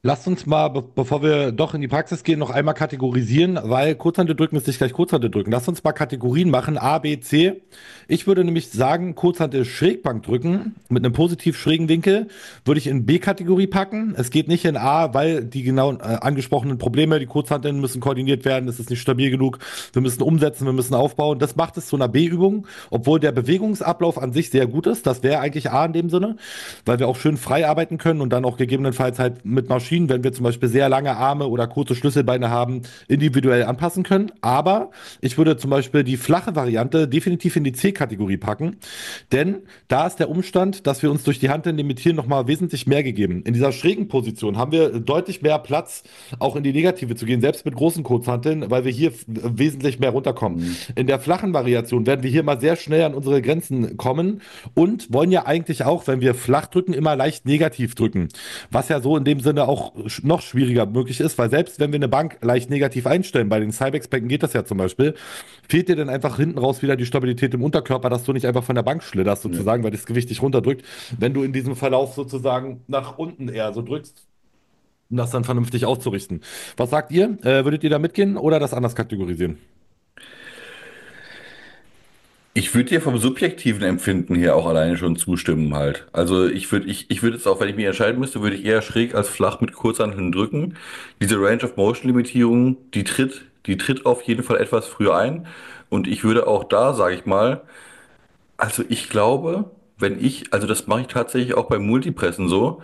Lasst uns mal, bevor wir doch in die Praxis gehen, noch einmal kategorisieren, weil Kurzhanteldrücken ist nicht gleich Kurzhanteldrücken. Lasst uns mal Kategorien machen, A, B, C. Ich würde nämlich sagen, Kurzhantel Schrägbank drücken mit einem positiv schrägen Winkel würde ich in B-Kategorie packen. Es geht nicht in A, weil die genau angesprochenen Probleme, die Kurzhanteln müssen koordiniert werden, es ist nicht stabil genug, wir müssen umsetzen, wir müssen aufbauen. Das macht es zu einer B-Übung, obwohl der Bewegungsablauf an sich sehr gut ist. Das wäre eigentlich A in dem Sinne, weil wir auch schön frei arbeiten können und dann auch gegebenenfalls halt mit Maschinen, wenn wir zum Beispiel sehr lange Arme oder kurze Schlüsselbeine haben, individuell anpassen können. Aber ich würde zum Beispiel die flache Variante definitiv in die C-Kategorie packen, denn da ist der Umstand, dass wir uns durch die Hanteln limitieren nochmal wesentlich mehr gegeben. In dieser schrägen Position haben wir deutlich mehr Platz, auch in die Negative zu gehen, selbst mit großen Kurzhanteln, weil wir hier wesentlich mehr runterkommen. Mhm. In der flachen Variation werden wir hier mal sehr schnell an unsere Grenzen kommen und wollen ja eigentlich auch, wenn wir flach drücken, immer leicht negativ drücken. Was ja so in dem Sinne auch noch schwieriger möglich ist, weil selbst wenn wir eine Bank leicht negativ einstellen, bei den Cybex-Becken geht das ja zum Beispiel, fehlt dir dann einfach hinten raus wieder die Stabilität im Unterkörper, dass du nicht einfach von der Bank schlitterst Ja. sozusagen, weil das Gewicht dich runterdrückt, wenn du in diesem Verlauf sozusagen nach unten eher so drückst, um das dann vernünftig auszurichten. Was sagt ihr? Würdet ihr da mitgehen oder das anders kategorisieren? Ich würde dir vom subjektiven Empfinden her auch alleine schon zustimmen halt. Also ich würde jetzt auch, wenn ich mich entscheiden müsste, würde ich eher schräg als flach mit Kurzhanteln drücken. Diese Range of Motion Limitierung, die tritt auf jeden Fall etwas früher ein. Und ich würde auch da, sage ich mal, also ich glaube, also das mache ich tatsächlich auch beim Multipressen so.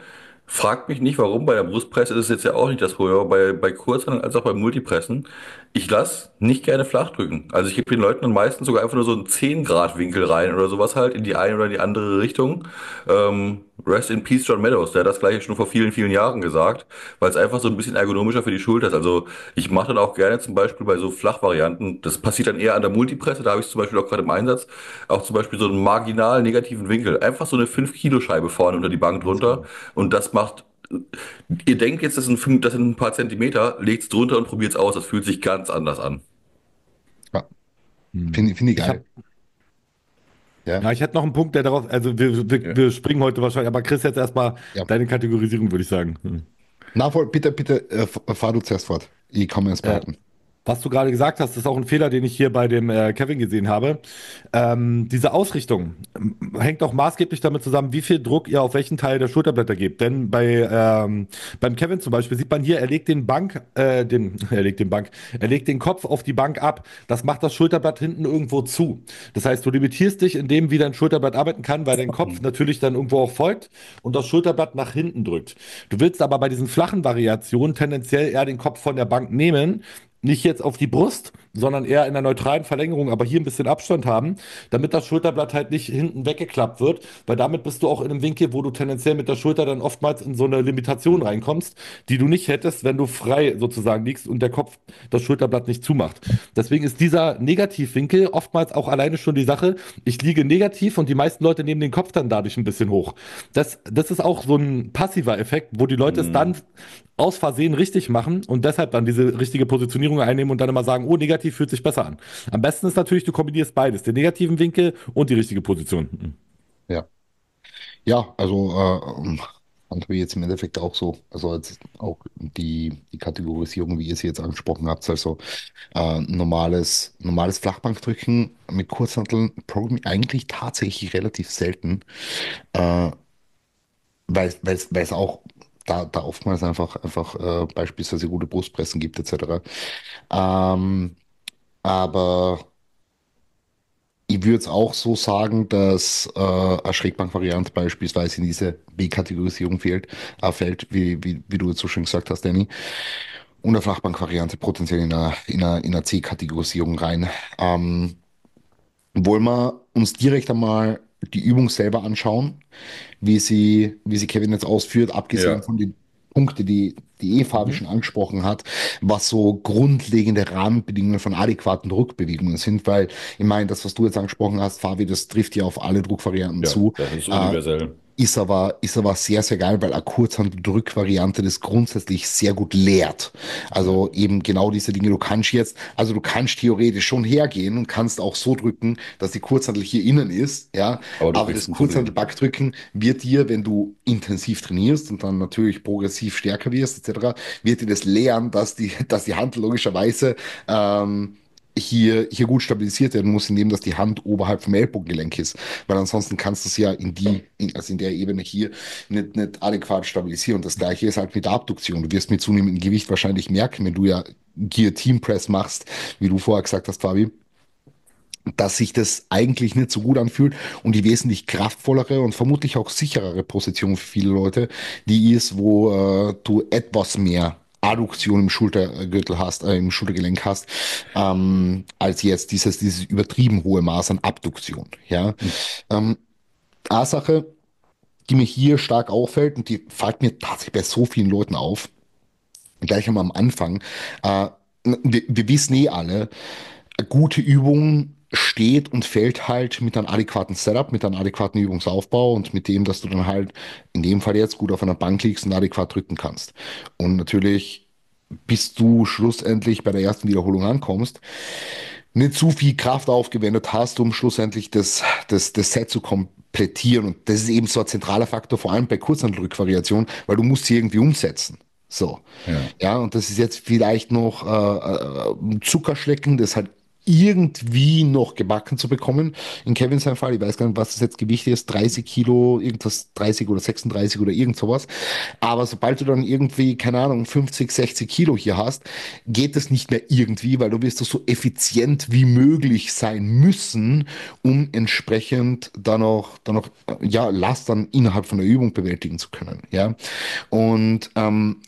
Fragt mich nicht, warum. Bei der Brustpresse ist es jetzt ja auch nicht das Problem, aber bei Kurzhanteln als auch beim Multipressen. Ich lasse nicht gerne flach drücken. Also ich gebe den Leuten dann meistens sogar einfach nur so einen 10 Grad Winkel rein oder sowas halt in die eine oder die andere Richtung. Rest in Peace John Meadows, der hat das gleiche schon vor vielen, vielen Jahren gesagt, weil es einfach so ein bisschen ergonomischer für die Schulter ist. Also ich mache dann auch gerne zum Beispiel bei so Flachvarianten, das passiert dann eher an der Multipresse, da habe ich es zum Beispiel auch gerade im Einsatz, auch zum Beispiel so einen marginal negativen Winkel. Einfach so eine 5-Kilo-Scheibe vorne unter die Bank drunter und das macht, ihr denkt jetzt, das sind ein paar Zentimeter, legt's drunter und probiert's aus, das fühlt sich ganz anders an. Ja, Hm. find ich Ich habe geil. Ja, Ja, ich hätte noch einen Punkt, der darauf, also Ja. wir springen heute wahrscheinlich, aber Chris, jetzt erstmal ja. deine Kategorisierung, würde ich sagen. Na, bitte, fahr du zuerst fort. Ich kann mir das Äh, behalten. Was du gerade gesagt hast, ist auch ein Fehler, den ich hier bei dem Kevin gesehen habe. Diese Ausrichtung hängt auch maßgeblich damit zusammen, wie viel Druck ihr auf welchen Teil der Schulterblätter gebt. Denn beim Kevin zum Beispiel sieht man hier, er legt den Kopf auf die Bank ab. Das macht das Schulterblatt hinten irgendwo zu. Das heißt, du limitierst dich in dem, wie dein Schulterblatt arbeiten kann, weil dein Kopf natürlich dann irgendwo auch folgt und das Schulterblatt nach hinten drückt. Du willst aber bei diesen flachen Variationen tendenziell eher den Kopf von der Bank nehmen, nicht jetzt auf die Brust, sondern eher in der neutralen Verlängerung, aber hier ein bisschen Abstand haben, damit das Schulterblatt halt nicht hinten weggeklappt wird, weil damit bist du auch in einem Winkel, wo du tendenziell mit der Schulter dann oftmals in so eine Limitation reinkommst, die du nicht hättest, wenn du frei sozusagen liegst und der Kopf das Schulterblatt nicht zumacht. Deswegen ist dieser Negativwinkel oftmals auch alleine schon die Sache, ich liege negativ und die meisten Leute nehmen den Kopf dann dadurch ein bisschen hoch. Das ist auch so ein passiver Effekt, wo die Leute es Mhm. dann aus Versehen richtig machen und deshalb dann diese richtige Positionierung einnehmen und dann immer sagen, oh, negativ fühlt sich besser an. Am besten ist natürlich, du kombinierst beides, den negativen Winkel und die richtige Position. Ja. Ja, also fanden wir jetzt im Endeffekt auch so. Also jetzt auch die Kategorisierung, wie ihr sie jetzt angesprochen habt, also normales Flachbankdrücken mit Kurzhanteln probieren wir eigentlich tatsächlich relativ selten, äh, weil es auch da oftmals einfach beispielsweise gute Brustpressen gibt, etc. Ähm, aber ich würde es auch so sagen, dass eine Schrägbankvariante beispielsweise in diese B-Kategorisierung fällt, wie du jetzt so schön gesagt hast, Danny. Und eine Flachbankvariante potenziell in eine C-Kategorisierung rein. Wollen wir uns direkt einmal die Übung selber anschauen, wie sie Kevin jetzt ausführt, abgesehen Ja. von den Punkten, die Fabi Mhm. schon angesprochen hat, was so grundlegende Rahmenbedingungen von adäquaten Druckbewegungen sind, weil ich meine, das, was du jetzt angesprochen hast, Fabi, das trifft ja auf alle Druckvarianten Ja, zu. das ist Äh, universell. ist aber sehr, sehr geil, weil eine Kurzhanteldrückvariante das grundsätzlich sehr gut lehrt. Ja. Also eben genau diese Dinge, du kannst theoretisch schon hergehen und kannst auch so drücken, dass die Kurzhantel hier innen ist, ja. Aber du Aber kriegst das ein Problem. Kurzhantelbackdrücken wird dir, wenn du intensiv trainierst und dann natürlich progressiv stärker wirst, etc., wird dir das lehren, dass die Hand logischerweise hier gut stabilisiert werden muss, indem dass die Hand oberhalb vom Ellbogengelenk ist. Weil ansonsten kannst du es ja also in der Ebene hier nicht adäquat stabilisieren. Und das Gleiche ist halt mit der Abduktion. Du wirst mit zunehmendem Gewicht wahrscheinlich merken, wenn du ja Guillotine Press machst, wie du vorher gesagt hast, Fabi, dass sich das eigentlich nicht so gut anfühlt und die wesentlich kraftvollere und vermutlich auch sicherere Position für viele Leute, die ist, wo du etwas mehr Adduktion im Schultergürtel hast, im Schultergelenk hast, als jetzt dieses übertrieben hohe Maß an Abduktion. Ja, ähm, eine Sache, die mir hier stark auffällt und die fällt mir tatsächlich bei so vielen Leuten auf, gleich einmal am Anfang. Äh, wir wissen eh alle, eine gute Übung steht und fällt halt mit einem adäquaten Setup, mit einem adäquaten Übungsaufbau und mit dem, dass du dann halt in dem Fall jetzt gut auf einer Bank liegst und adäquat drücken kannst. Und natürlich, bis du schlussendlich bei der ersten Wiederholung ankommst, nicht zu viel Kraft aufgewendet hast, um schlussendlich das Set zu komplettieren. Und das ist eben so ein zentraler Faktor, vor allem bei Kurzhantelrückvariationen, weil du musst sie irgendwie umsetzen. So. Ja. Ja, und das ist jetzt vielleicht noch ein Zuckerschlecken, das halt irgendwie noch gebacken zu bekommen. In Kevin sein Fall, ich weiß gar nicht, was das jetzt Gewicht ist, 30 Kilo, irgendwas 30 oder 36 oder irgend sowas. Aber sobald du dann irgendwie, keine Ahnung, 50, 60 Kilo hier hast, geht es nicht mehr irgendwie, weil du wirst so effizient wie möglich sein müssen, um entsprechend ja, Last dann innerhalb von der Übung bewältigen zu können. Ja. Und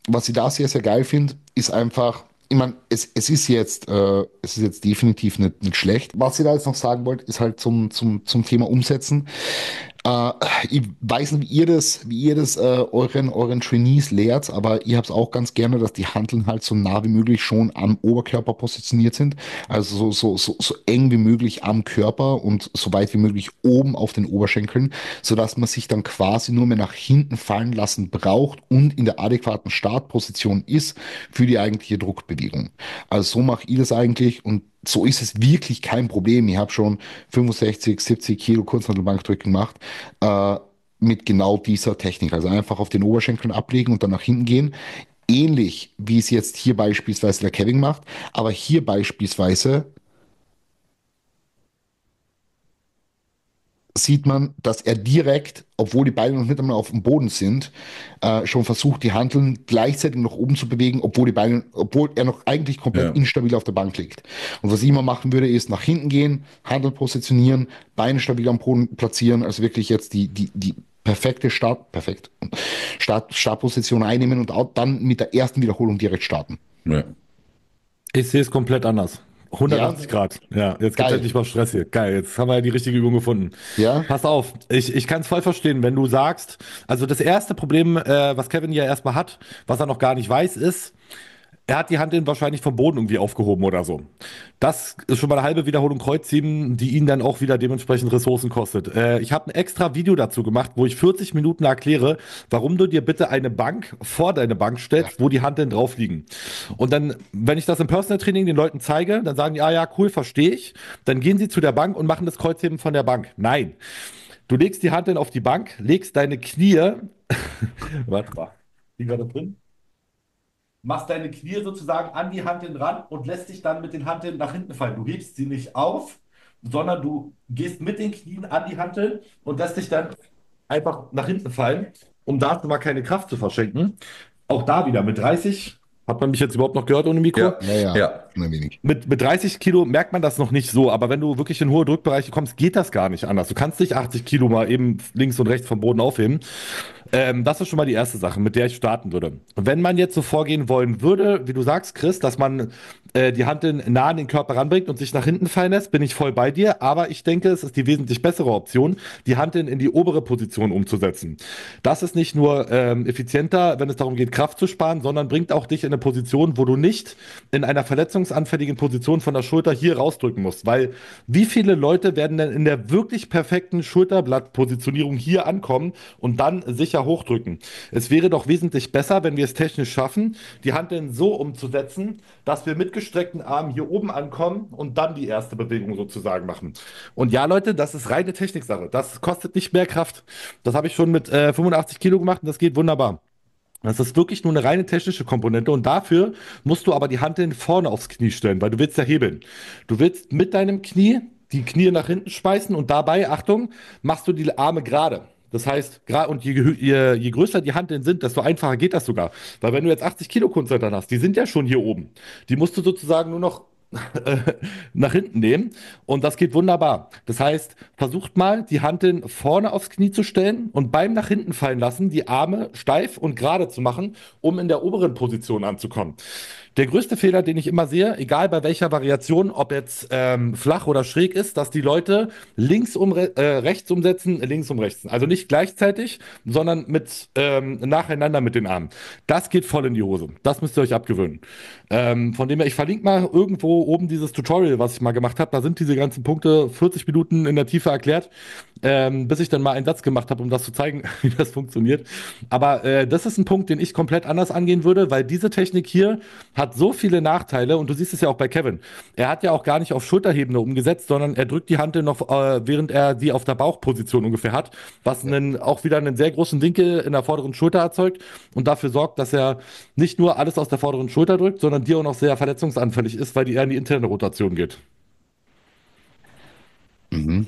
was ich da sehr, sehr geil finde, ist einfach, ich meine, es ist jetzt definitiv nicht schlecht. Was ich da jetzt noch sagen wollte, ist halt zum Thema Umsetzen. Äh, ich weiß nicht, wie ihr das euren Trainees lehrt, aber ich habe es auch ganz gerne, dass die Hanteln halt so nah wie möglich schon am Oberkörper positioniert sind. Also so eng wie möglich am Körper und so weit wie möglich oben auf den Oberschenkeln, sodass man sich dann quasi nur mehr nach hinten fallen lassen braucht und in der adäquaten Startposition ist für die eigentliche Druckbewegung. Also so mache ich das eigentlich und so ist es wirklich kein Problem. Ich habe schon 65, 70 Kilo Kurzhantelbankdrücken gemacht äh, mit genau dieser Technik. Also einfach auf den Oberschenkeln ablegen und dann nach hinten gehen. ähnlich, wie es jetzt hier beispielsweise der Kevin macht, aber hier beispielsweise sieht man, dass er direkt, obwohl die Beine noch nicht einmal auf dem Boden sind, schon versucht, die Hanteln gleichzeitig nach oben zu bewegen, obwohl er noch eigentlich komplett Ja. instabil auf der Bank liegt. Und was ich immer machen würde, ist nach hinten gehen, Hanteln positionieren, Beine stabil am Boden platzieren, also wirklich jetzt die perfekte Startposition einnehmen und auch dann mit der ersten Wiederholung direkt starten. Ja. Ich sehe es komplett anders. Ja, 180 Grad. Ja, jetzt gibt's geil. endlich mal Stress hier. Geil, jetzt haben wir ja die richtige Übung gefunden. Ja, Pass auf, ich kann es voll verstehen, wenn du sagst, also das erste Problem, was Kevin ja erstmal hat, was er noch gar nicht weiß, ist, er hat die Hand wahrscheinlich vom Boden irgendwie aufgehoben oder so. Das ist schon mal eine halbe Wiederholung Kreuzheben, die ihn dann auch wieder dementsprechend Ressourcen kostet. Ich habe ein extra Video dazu gemacht, wo ich 40 Minuten erkläre, warum du dir bitte eine Bank vor deine Bank ja. stellst, wo die Hanteln drauf liegen. Und dann, wenn ich das im Personal Training den Leuten zeige, dann sagen die, ah ja, cool, verstehe ich. Dann gehen sie zu der Bank und machen das Kreuzheben von der Bank. Nein. Du legst die Hanteln auf die Bank, legst deine Knie, warte mal, die gerade drin? Machst deine Knie sozusagen an die Hanteln ran und lässt dich dann mit den Hanteln nach hinten fallen. Du hebst sie nicht auf, sondern du gehst mit den Knien an die Hanteln und lässt dich dann einfach nach hinten fallen, um da schon mal keine Kraft zu verschenken. Auch da wieder mit 30. Hat man mich jetzt überhaupt noch gehört ohne Mikro? Ja. Ja, ja, Ja. schon ein wenig. Mit 30 Kilo merkt man das noch nicht so, aber wenn du wirklich in hohe Drückbereiche kommst, geht das gar nicht anders. Du kannst nicht 80 Kilo mal eben links und rechts vom Boden aufheben. Das ist schon mal die erste Sache, mit der ich starten würde. Wenn man jetzt so vorgehen wollen würde, wie du sagst, Chris, dass man die Hand nah an den Körper ranbringt und sich nach hinten fallen lässt, bin ich voll bei dir. Aber ich denke, es ist die wesentlich bessere Option, die Hand in die obere Position umzusetzen. Das ist nicht nur effizienter, wenn es darum geht, Kraft zu sparen, sondern bringt auch dich in eine Position, wo du nicht in einer verletzungsanfälligen Position von der Schulter hier rausdrücken musst. Weil wie viele Leute werden denn in der wirklich perfekten Schulterblattpositionierung hier ankommen und dann sicher hochdrücken? Es wäre doch wesentlich besser, wenn wir es technisch schaffen, die Hand denn so umzusetzen, dass wir mit gestreckten Armen hier oben ankommen und dann die erste Bewegung sozusagen machen. Und ja, Leute, das ist reine Techniksache. Das kostet nicht mehr Kraft. Das habe ich schon mit 85 Kilo gemacht und das geht wunderbar. Das ist wirklich nur eine reine technische Komponente und dafür musst du aber die Hanteln vorne aufs Knie stellen, weil du willst ja hebeln. Du willst mit deinem Knie die Knie nach hinten schmeißen und dabei, Achtung, machst du die Arme gerade. Das heißt, und je größer die Hanteln sind, desto einfacher geht das sogar. Weil wenn du jetzt 80 Kilo Kunsthölzern hast, die sind ja schon hier oben. Die musst du sozusagen nur noch nach hinten nehmen und das geht wunderbar. Das heißt, versucht mal, die Hanteln vorne aufs Knie zu stellen und beim nach hinten fallen lassen, die Arme steif und gerade zu machen, um in der oberen Position anzukommen. Der größte Fehler, den ich immer sehe, egal bei welcher Variation, ob jetzt flach oder schräg ist, dass die Leute rechts umsetzen, links um rechts. Also nicht gleichzeitig, sondern nacheinander mit den Armen. Das geht voll in die Hose. Das müsst ihr euch abgewöhnen. Von dem her, ich verlinke mal irgendwo oben dieses Tutorial, was ich mal gemacht habe. Da sind diese ganzen Punkte 40 Minuten in der Tiefe erklärt, bis ich dann mal einen Satz gemacht habe, um das zu zeigen, wie das funktioniert. Aber das ist ein Punkt, den ich komplett anders angehen würde, weil diese Technik hier hat so viele Nachteile und du siehst es ja auch bei Kevin. Er hat ja auch gar nicht auf Schulterhebene umgesetzt, sondern er drückt die Hand noch, während er die auf der Bauchposition ungefähr hat, was auch wieder einen sehr großen Winkel in der vorderen Schulter erzeugt und dafür sorgt, dass er nicht nur alles aus der vorderen Schulter drückt, sondern dir auch noch sehr verletzungsanfällig ist, weil die eher in die interne Rotation geht. Mhm.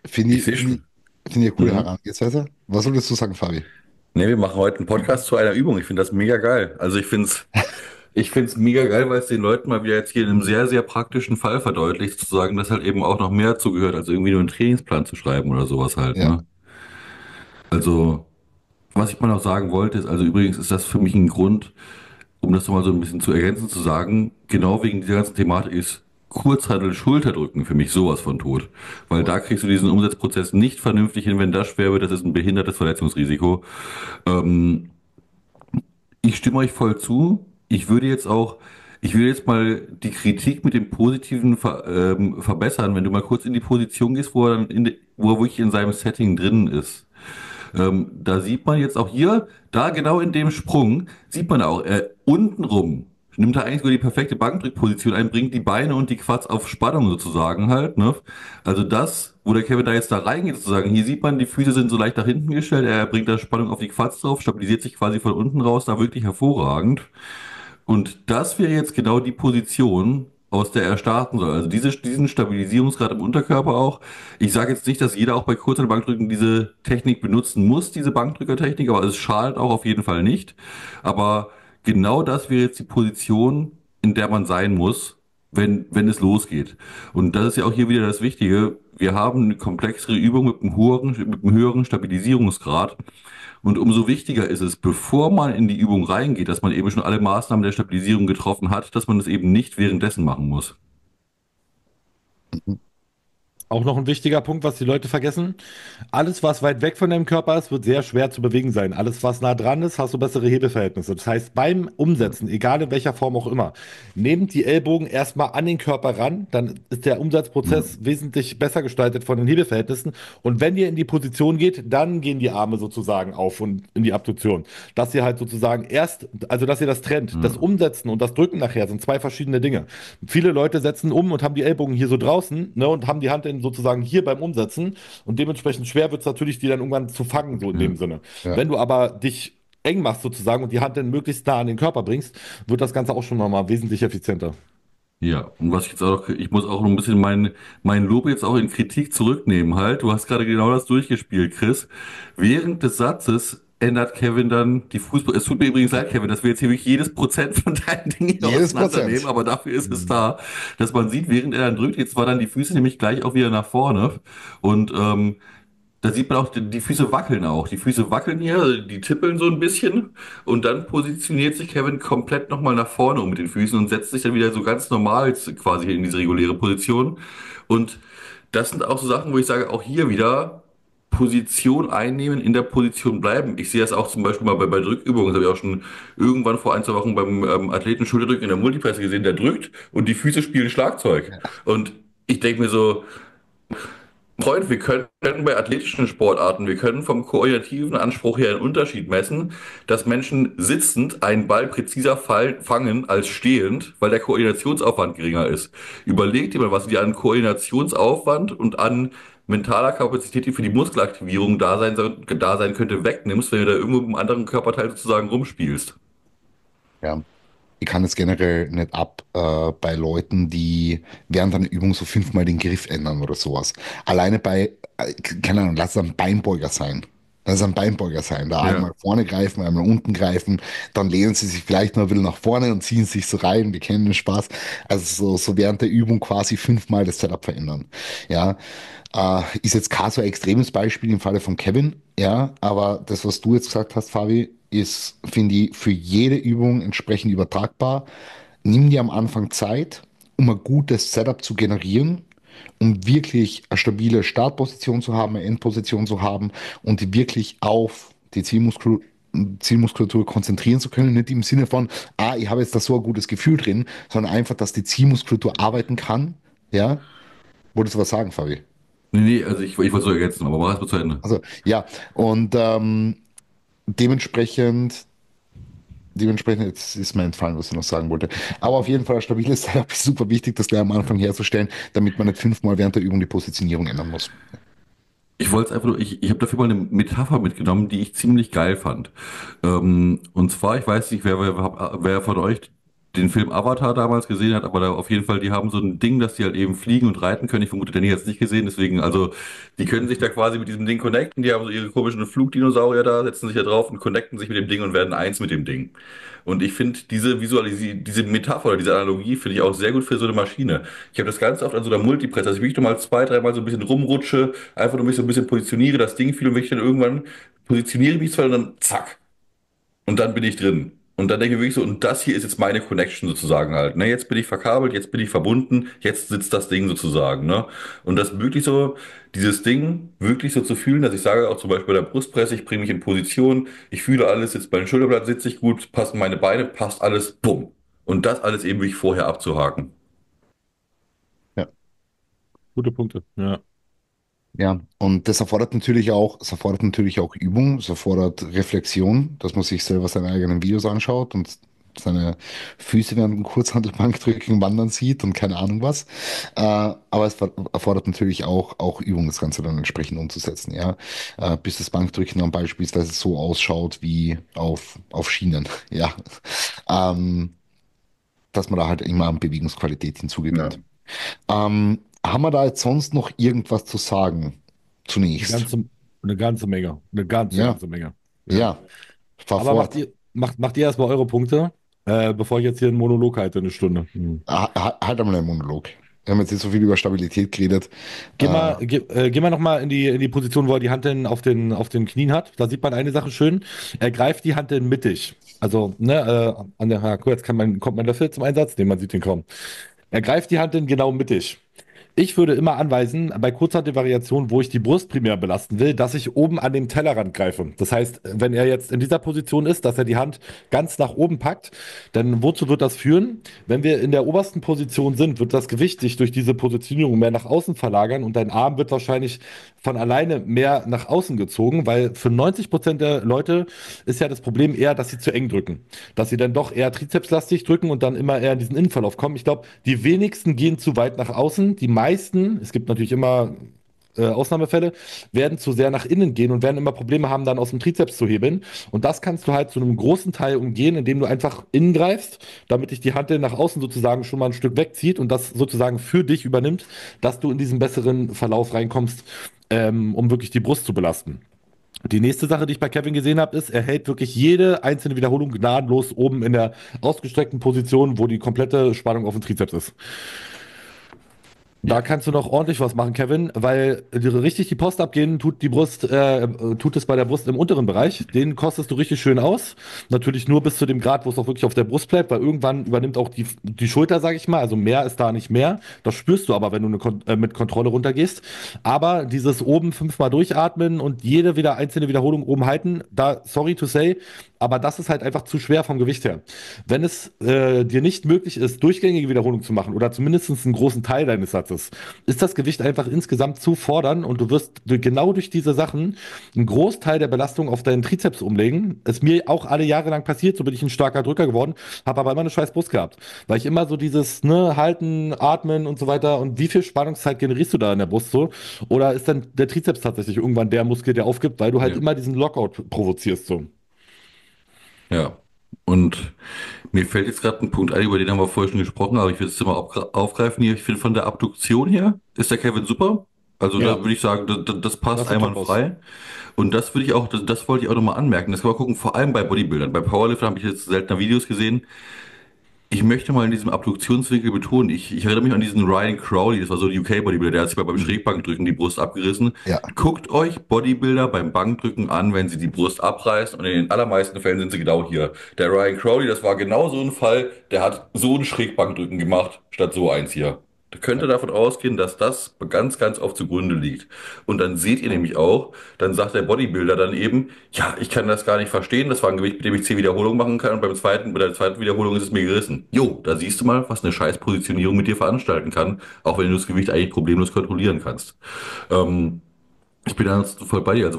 Finde Ich ich, sehe finde schon. ich, finde ich eine coole Mhm. Herangehensweise. Was würdest du sagen, Fabi? Nee, wir machen heute einen Podcast zu einer Übung. Ich finde das mega geil. Also ich finde es mega geil, weil es den Leuten mal wieder jetzt hier in einem sehr, sehr praktischen Fall verdeutlicht, zu sagen, dass halt eben auch noch mehr zugehört, als irgendwie nur einen Trainingsplan zu schreiben oder sowas halt, Ja. ne? Also, was ich mal noch sagen wollte, ist, also übrigens ist das für mich ein Grund, um das nochmal so ein bisschen zu ergänzen, zu sagen, genau wegen dieser ganzen Thematik ist Kurzhandel, Schulterdrücken für mich sowas von tot. Weil da kriegst du diesen Umsatzprozess nicht vernünftig hin, wenn das schwer wird, das ist ein behindertes Verletzungsrisiko. Ähm, Ich stimme euch voll zu. Ich will jetzt mal die Kritik mit dem Positiven verbessern, wenn du mal kurz in die Position gehst, wo er wirklich in seinem Setting drin ist. Da sieht man jetzt auch hier, da genau in dem Sprung, sieht man auch, untenrum nimmt er eigentlich sogar die perfekte Bankdrückposition ein, bringt die Beine und die Quads auf Spannung sozusagen halt, ne? Also das, wo der Kevin da jetzt da reingeht sozusagen, hier sieht man, die Füße sind so leicht nach hinten gestellt, er bringt da Spannung auf die Quads drauf, stabilisiert sich quasi von unten raus, da wirklich hervorragend. Und das wäre jetzt genau die Position, aus der er starten soll. Also diesen Stabilisierungsgrad im Unterkörper auch. Ich sage jetzt nicht, dass jeder auch bei kurzen Bankdrücken diese Technik benutzen muss, diese Bankdrückertechnik, aber es schadet auch auf jeden Fall nicht. Aber genau das wäre jetzt die Position, in der man sein muss, wenn es losgeht. Und das ist ja auch hier wieder das Wichtige. Wir haben eine komplexere Übung mit einem höheren Stabilisierungsgrad. Und umso wichtiger ist es, bevor man in die Übung reingeht, dass man eben schon alle Maßnahmen der Stabilisierung getroffen hat, dass man das eben nicht währenddessen machen muss. Auch noch ein wichtiger Punkt, was die Leute vergessen. Alles, was weit weg von deinem Körper ist, wird sehr schwer zu bewegen sein. Alles, was nah dran ist, hast du bessere Hebelverhältnisse. Das heißt, beim Umsetzen, egal in welcher Form auch immer, nehmt die Ellbogen erstmal an den Körper ran, dann ist der Umsatzprozess wesentlich besser gestaltet von den Hebelverhältnissen. Und wenn ihr in die Position geht, dann gehen die Arme sozusagen auf und in die Abduktion. Dass ihr halt sozusagen erst, also dass ihr das trennt. Das Mhm. Umsetzen und das Drücken nachher sind zwei verschiedene Dinge. Viele Leute setzen um und haben die Ellbogen hier so draußen, ne, und haben die Hand in sozusagen hier beim Umsetzen und dementsprechend schwer wird es natürlich, die dann irgendwann zu fangen, so in Ja. dem Sinne. Ja. Wenn du aber dich eng machst sozusagen und die Hand dann möglichst nah an den Körper bringst, wird das Ganze auch schon mal wesentlich effizienter. Ja, und was ich jetzt auch, ich muss auch noch ein bisschen mein Lob jetzt auch in Kritik zurücknehmen halt. Du hast gerade genau das durchgespielt, Chris. Während des Satzes ändert Kevin dann die Fußball. Es tut mir übrigens leid, Kevin, dass wir jetzt hier wirklich jedes Prozent von deinen Dingen hier Jedes auseinandernehmen, Prozent. aber dafür ist es da, dass man sieht, während er dann drückt, jetzt war dann die Füße nämlich gleich auch wieder nach vorne und da sieht man auch, die Füße wackeln auch. Die Füße wackeln hier, also die tippeln so ein bisschen. Und dann positioniert sich Kevin komplett nochmal nach vorne um mit den Füßen und setzt sich dann wieder so ganz normal quasi in diese reguläre Position. Und das sind auch so Sachen, wo ich sage, auch hier wieder Position einnehmen, in der Position bleiben. Ich sehe das auch zum Beispiel mal bei Drückübungen. Das habe ich auch schon irgendwann vor ein, zwei Wochen beim Athleten Schulterdrücken in der Multipresse gesehen, der drückt und die Füße spielen Schlagzeug. Und ich denke mir so, Freund, wir können bei athletischen Sportarten, wir können vom koordinativen Anspruch her einen Unterschied messen, dass Menschen sitzend einen Ball präziser fangen als stehend, weil der Koordinationsaufwand geringer ist. Überleg dir mal, was du dir an Koordinationsaufwand und an mentaler Kapazität, die für die Muskelaktivierung da sein könnte, wegnimmst, wenn du da irgendwo im anderen Körperteil sozusagen rumspielst. Ja. Ich kann es generell nicht ab bei Leuten, die während einer Übung so fünfmal den Griff ändern oder sowas. Alleine bei, keine Ahnung, lass es ein Beinbeuger sein. Lass es ein Beinbeuger sein. Da Ja. einmal vorne greifen, einmal unten greifen, dann lehnen sie sich vielleicht noch ein bisschen nach vorne und ziehen sich so rein. Wir kennen den Spaß. Also so während der Übung quasi fünfmal das Setup verändern. Ja, ist jetzt kein so ein extremes Beispiel im Falle von Kevin, ja, aber das, was du jetzt gesagt hast, Fabi, ist, finde ich, für jede Übung entsprechend übertragbar. Nimm dir am Anfang Zeit, um ein gutes Setup zu generieren, um wirklich eine stabile Startposition zu haben, eine Endposition zu haben und die wirklich auf die Zielmuskulatur konzentrieren zu können. Nicht im Sinne von, ich habe jetzt da so ein gutes Gefühl drin, sondern einfach, dass die Zielmuskulatur arbeiten kann. Ja, wolltest du was sagen, Fabi? Nee, also ich wollte es so ergänzen, aber mach es mal zu Ende. Also, ja, und dementsprechend, dementsprechend, jetzt ist mir entfallen, was ich noch sagen wollte. Aber auf jeden Fall, ein stabiles Setup ist super wichtig, das gleich am Anfang herzustellen, damit man nicht fünfmal während der Übung die Positionierung ändern muss. Ich wollte es einfach nur, ich habe dafür mal eine Metapher mitgenommen, die ich ziemlich geil fand. Und zwar, ich weiß nicht, wer von euch den Film Avatar damals gesehen hat, aber da auf jeden Fall, die haben so ein Ding, dass die halt eben fliegen und reiten können. Ich vermute, Danny hat es nicht gesehen, deswegen, also, die können sich da quasi mit diesem Ding connecten. Die haben so ihre komischen Flugdinosaurier da, setzen sich da drauf und connecten sich mit dem Ding und werden eins mit dem Ding. Und ich finde diese Metapher oder diese Analogie finde ich auch sehr gut für so eine Maschine. Ich habe das ganz oft an so einer Multipress, dass ich wirklich nochmal zwei, dreimal so ein bisschen rumrutsche, einfach nur mich so ein bisschen positioniere, das Ding fiel und wenn ich dann irgendwann positioniere mich zwar und dann zack. Und dann bin ich drin. Und dann denke ich wirklich so, und das hier ist jetzt meine Connection sozusagen halt. Ne? Jetzt bin ich verkabelt, jetzt bin ich verbunden, jetzt sitzt das Ding sozusagen. Ne? Und das wirklich so, dieses Ding wirklich so zu fühlen, dass ich sage, auch zum Beispiel bei der Brustpresse, ich bringe mich in Position, ich fühle alles, jetzt beim Schulterblatt sitze ich gut, passen meine Beine, passt alles, bumm. Und das alles eben wirklich vorher abzuhaken. Ja. Gute Punkte. Ja. Ja, und das erfordert natürlich auch Übung, es erfordert Reflexion, dass man sich selber seine eigenen Videos anschaut und seine Füße während dem Kurzhantelbankdrücken wandern sieht und keine Ahnung was. Aber es erfordert natürlich auch Übung, das Ganze dann entsprechend umzusetzen, ja. Bis das Bankdrücken dann beispielsweise so ausschaut wie auf Schienen, ja. Ähm, dass man da halt immer an Bewegungsqualität Ja. hinzugewinnt. Haben wir da jetzt sonst noch irgendwas zu sagen? Eine Zunächst. ganze, eine ganze Menge. Eine ganze, Ja, ganze Menge. Ja. ja, fahr Aber fort. macht ihr erstmal eure Punkte, bevor ich jetzt hier einen Monolog halte, eine Stunde. Hm. Halt einmal einen Monolog. Wir haben jetzt nicht so viel über Stabilität geredet. Äh, Geh mal nochmal in die Position, wo er die Hanteln auf den Knien hat. Da sieht man eine Sache schön. Er greift die Hanteln mittig. Also, ne, an der, guck, jetzt kommt mein Löffel zum Einsatz. Nee, man sieht den kaum. Er greift die Hanteln genau mittig. Ich würde immer anweisen, bei Kurzhantelvariationen, wo ich die Brust primär belasten will, dass ich oben an den Tellerrand greife. Das heißt, wenn er jetzt in dieser Position ist, dass er die Hand ganz nach oben packt, dann wozu wird das führen? Wenn wir in der obersten Position sind, wird das Gewicht sich durch diese Positionierung mehr nach außen verlagern und dein Arm wird wahrscheinlich von alleine mehr nach außen gezogen, weil für 90% der Leute ist ja das Problem eher, dass sie zu eng drücken. Dass sie dann doch eher trizepslastig drücken und dann immer eher in diesen Innenverlauf kommen. Ich glaube, die wenigsten gehen zu weit nach außen. Die meisten, es gibt natürlich immer Ausnahmefälle, werden zu sehr nach innen gehen und werden immer Probleme haben, dann aus dem Trizeps zu hebeln. Und das kannst du halt zu einem großen Teil umgehen, indem du einfach innen greifst, damit dich die Hantel nach außen sozusagen schon mal ein Stück wegzieht und das sozusagen für dich übernimmt, dass du in diesen besseren Verlauf reinkommst, um wirklich die Brust zu belasten. Die nächste Sache, die ich bei Kevin gesehen habe, ist, er hält wirklich jede einzelne Wiederholung gnadenlos oben in der ausgestreckten Position, wo die komplette Spannung auf dem Trizeps ist. Da Ja. kannst du noch ordentlich was machen, Kevin, weil richtig die Post abgehen tut es bei der Brust im unteren Bereich. Den kostest du richtig schön aus. Natürlich nur bis zu dem Grad, wo es auch wirklich auf der Brust bleibt, weil irgendwann übernimmt auch die Schulter, sage ich mal. Also mehr ist da nicht mehr. Das spürst du aber, wenn du mit Kontrolle runtergehst. Aber dieses oben fünfmal durchatmen und jede wieder einzelne Wiederholung oben halten, da, sorry to say, aber das ist halt einfach zu schwer vom Gewicht her. Wenn es dir nicht möglich ist, durchgängige Wiederholungen zu machen oder zumindest einen großen Teil deines Satzes, ist das Gewicht einfach insgesamt zu fordern und du wirst genau durch diese Sachen einen Großteil der Belastung auf deinen Trizeps umlegen. Ist mir auch alle Jahre lang passiert, so bin ich ein starker Drücker geworden, habe aber immer eine scheiß Brust gehabt, weil ich immer so dieses, ne, halten, atmen und so weiter und wie viel Spannungszeit generierst du da in der Brust so? Oder ist dann der Trizeps tatsächlich irgendwann der Muskel, der aufgibt, weil du halt Ja. immer diesen Lockout provozierst so? Ja. Und mir fällt jetzt gerade ein Punkt ein, über den haben wir vorher schon gesprochen, aber ich will es mal aufgreifen hier. Ich finde, von der Abduktion her ist der Kevin super. Also da Ja, würde ich sagen, das das passt sieht top aus. einwandfrei. Und das würde ich auch, das wollte ich auch nochmal anmerken. Das kann man gucken, vor allem bei Bodybuildern. Bei Powerliftern habe ich jetzt seltener Videos gesehen. Ich möchte mal in diesem Abduktionswinkel betonen, ich erinnere mich an diesen Ryan Crowley, das war so ein UK-Bodybuilder, der hat sich beim hm, Schrägbankdrücken die Brust abgerissen. ja, Guckt euch Bodybuilder beim Bankdrücken an, wenn sie die Brust abreißen und in den allermeisten Fällen sind sie genau hier. Der Ryan Crowley, das war genau so ein Fall, der hat so ein Schrägbankdrücken gemacht, statt so eins hier. Da könnt Ja. ihr davon ausgehen, dass das ganz, ganz oft zugrunde liegt. Und dann seht ihr nämlich auch, dann sagt der Bodybuilder dann eben, ja, ich kann das gar nicht verstehen, das war ein Gewicht, mit dem ich 10 Wiederholungen machen kann und bei der zweiten Wiederholung ist es mir gerissen. Jo, da siehst du mal, was eine Scheißpositionierung mit dir veranstalten kann, auch wenn du das Gewicht eigentlich problemlos kontrollieren kannst. Ähm, Ich bin da voll bei dir. Also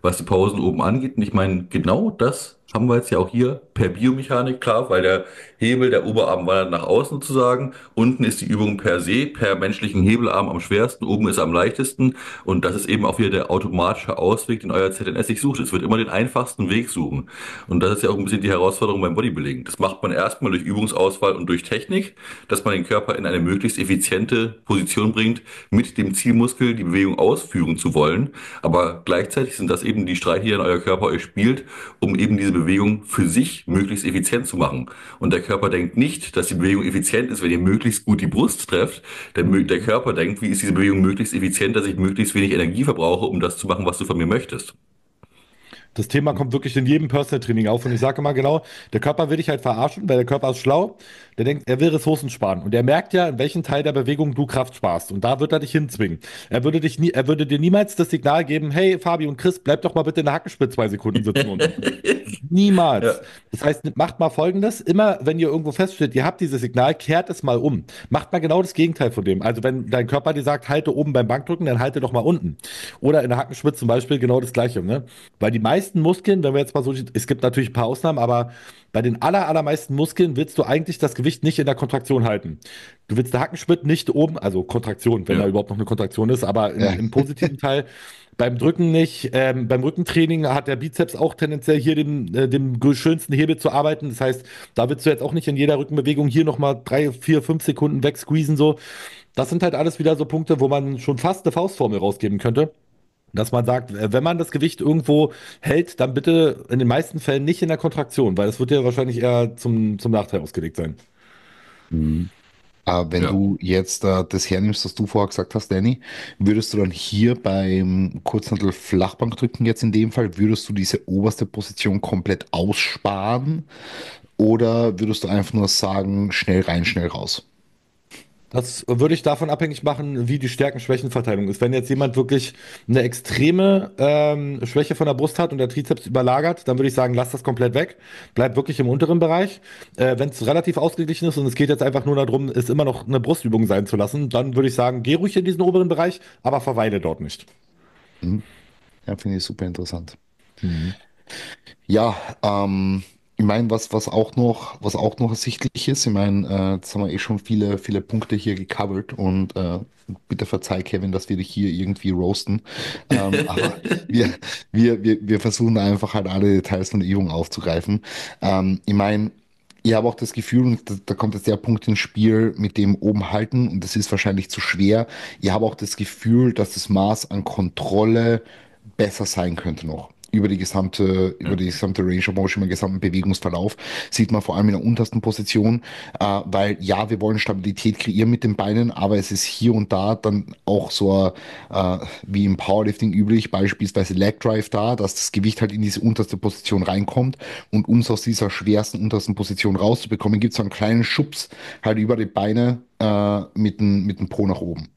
was die Pausen oben angeht, und ich meine, genau das haben wir jetzt ja auch hier per Biomechanik, klar, weil der Hebel, der Oberarm wandert nach außen sozusagen. Unten ist die Übung per se, per menschlichen Hebelarm am schwersten, oben ist am leichtesten. Und das ist eben auch wieder der automatische Ausweg, den euer ZNS sich sucht. Es wird immer den einfachsten Weg suchen. Und das ist ja auch ein bisschen die Herausforderung beim Bodybuilding. Das macht man erstmal durch Übungsauswahl und durch Technik, dass man den Körper in eine möglichst effiziente Position bringt, mit dem Zielmuskel die Bewegung ausführen zu wollen. Aber gleichzeitig sind das eben die Streiche, die dann euer Körper euch spielt, um eben diese Bewegung für sich möglichst effizient zu machen. Und der Körper denkt nicht, dass die Bewegung effizient ist, wenn ihr möglichst gut die Brust trefft. Der Körper denkt, wie ist diese Bewegung möglichst effizient, dass ich möglichst wenig Energie verbrauche, um das zu machen, was du von mir möchtest. Das Thema kommt wirklich in jedem Personal Training auf und ich sage immer genau, der Körper will dich halt verarschen, weil der Körper ist schlau. Der denkt, er will Ressourcen sparen und er merkt ja, in welchem Teil der Bewegung du Kraft sparst und da wird er dich hinzwingen. Er würde dir niemals das Signal geben, hey Fabi und Chris, bleib doch mal bitte in der Hackenspitze 2 Sekunden sitzen unten. Ja, Niemals. Das heißt, macht mal Folgendes, immer wenn ihr irgendwo feststellt, ihr habt dieses Signal, kehrt es mal um. Macht mal genau das Gegenteil von dem. Also wenn dein Körper dir sagt, halte oben beim Bankdrücken, dann halte doch mal unten. Oder in der Hackenspitze zum Beispiel genau das Gleiche, ne? Weil die meisten Muskeln, wenn wir jetzt mal so, es gibt natürlich ein paar Ausnahmen, aber bei den allermeisten Muskeln willst du eigentlich das Gewicht nicht in der Kontraktion halten. Du willst den Hackenschmidt nicht oben, also Kontraktion, wenn da Ja. überhaupt noch eine Kontraktion ist, aber Ja. im positiven Teil beim Drücken nicht. Beim Rückentraining hat der Bizeps auch tendenziell hier dem schönsten Hebel zu arbeiten. Das heißt, da willst du jetzt auch nicht in jeder Rückenbewegung hier nochmal 3, 4, 5 Sekunden wegsqueezen so. Das sind halt alles wieder so Punkte, wo man schon fast eine Faustformel rausgeben könnte. Dass man sagt, wenn man das Gewicht irgendwo hält, dann bitte in den meisten Fällen nicht in der Kontraktion, weil das wird ja wahrscheinlich eher zum Nachteil ausgelegt sein. Mhm. Wenn Ja. du jetzt das hernimmst, was du vorher gesagt hast, Danny, würdest du dann hier beim Kurzhantel Flachbankdrücken jetzt in dem Fall, würdest du diese oberste Position komplett aussparen oder würdest du einfach nur sagen, schnell rein, schnell raus? Das würde ich davon abhängig machen, wie die Stärken-Schwächen-Verteilung ist. Wenn jetzt jemand wirklich eine extreme Schwäche von der Brust hat und der Trizeps überlagert, dann würde ich sagen, lass das komplett weg. Bleib wirklich im unteren Bereich. Wenn es relativ ausgeglichen ist und es geht jetzt einfach nur darum, es immer noch eine Brustübung sein zu lassen, dann würde ich sagen, geh ruhig in diesen oberen Bereich, aber verweile dort nicht. Mhm. Ja, finde ich super interessant. Mhm. Ja, ich meine, was auch noch ersichtlich ist, ich meine, jetzt haben wir eh schon viele Punkte hier gecovert und bitte verzeih, Kevin, dass wir dich hier irgendwie roasten. Aber wir, wir versuchen einfach halt alle Details von der Übung aufzugreifen. Ich meine, ich habe auch das Gefühl, und da kommt jetzt der Punkt ins Spiel mit dem oben halten, und das ist wahrscheinlich zu schwer. Ich habe auch das Gefühl, dass das Maß an Kontrolle besser sein könnte noch. Über Ja. die gesamte Range of Motion, im gesamten Bewegungsverlauf, sieht man vor allem in der untersten Position, weil ja, wir wollen Stabilität kreieren mit den Beinen, aber es ist hier und da dann auch so, wie im Powerlifting üblich, beispielsweise Leg Drive da, dass das Gewicht halt in diese unterste Position reinkommt und um es aus dieser schwersten untersten Position rauszubekommen, gibt es so einen kleinen Schubs halt über die Beine mit dem Po nach oben.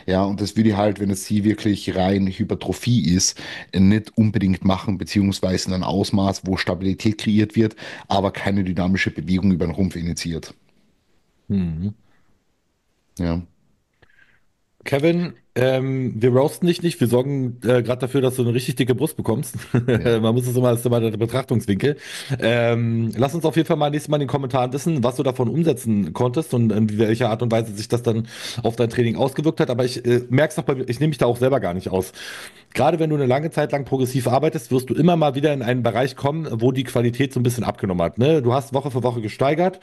Ja, und das würde ich halt, wenn es hier wirklich rein Hypertrophie ist, nicht unbedingt machen, beziehungsweise in einem Ausmaß, wo Stabilität kreiert wird, aber keine dynamische Bewegung über den Rumpf initiiert. Mhm. Ja, Kevin, wir roasten dich nicht, wir sorgen gerade dafür, dass du eine richtig dicke Brust bekommst. ja. Man muss es immer, das ist immer der Betrachtungswinkel. Lass uns auf jeden Fall mal nächstes Mal in den Kommentaren wissen, was du davon umsetzen konntest und in welcher Art und Weise sich das dann auf dein Training ausgewirkt hat. Aber ich merke es doch bei mir, ich nehme mich da auch selber gar nicht aus. Gerade wenn du eine lange Zeit lang progressiv arbeitest, wirst du immer mal wieder in einen Bereich kommen, wo die Qualität so ein bisschen abgenommen hat. Ne? Du hast Woche für Woche gesteigert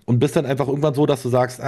und bist dann einfach irgendwann so, dass du sagst,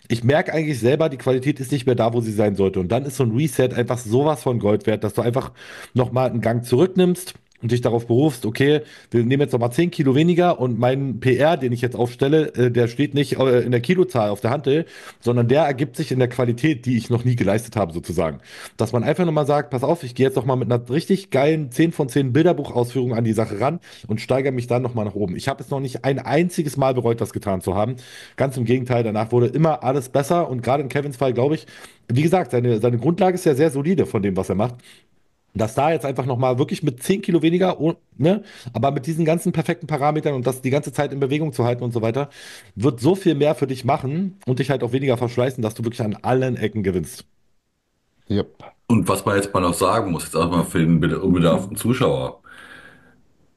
ich merke eigentlich selber, die Qualität ist nicht mehr da, wo sie sein sollte. Und dann ist so ein Reset einfach sowas von Gold wert, dass du einfach nochmal einen Gang zurücknimmst und dich darauf berufst, okay, wir nehmen jetzt nochmal 10 Kilo weniger und mein PR, den ich jetzt aufstelle, der steht nicht in der Kilozahl auf der Hantel, sondern der ergibt sich in der Qualität, die ich noch nie geleistet habe, sozusagen. Dass man einfach nochmal sagt, pass auf, ich gehe jetzt nochmal mit einer richtig geilen 10 von 10 Bilderbuchausführung an die Sache ran und steigere mich dann nochmal nach oben. Ich habe es noch nicht ein einziges Mal bereut, das getan zu haben. Ganz im Gegenteil, danach wurde immer alles besser und gerade in Kevins Fall, glaube ich, wie gesagt, seine Grundlage ist ja sehr solide von dem, was er macht. Dass da jetzt einfach nochmal wirklich mit 10 Kilo weniger, ne, aber mit diesen ganzen perfekten Parametern und das die ganze Zeit in Bewegung zu halten und so weiter, wird so viel mehr für dich machen und dich halt auch weniger verschleißen, dass du wirklich an allen Ecken gewinnst. Yep. Und was man jetzt mal noch sagen muss, jetzt auch mal für den unbedarften Zuschauer.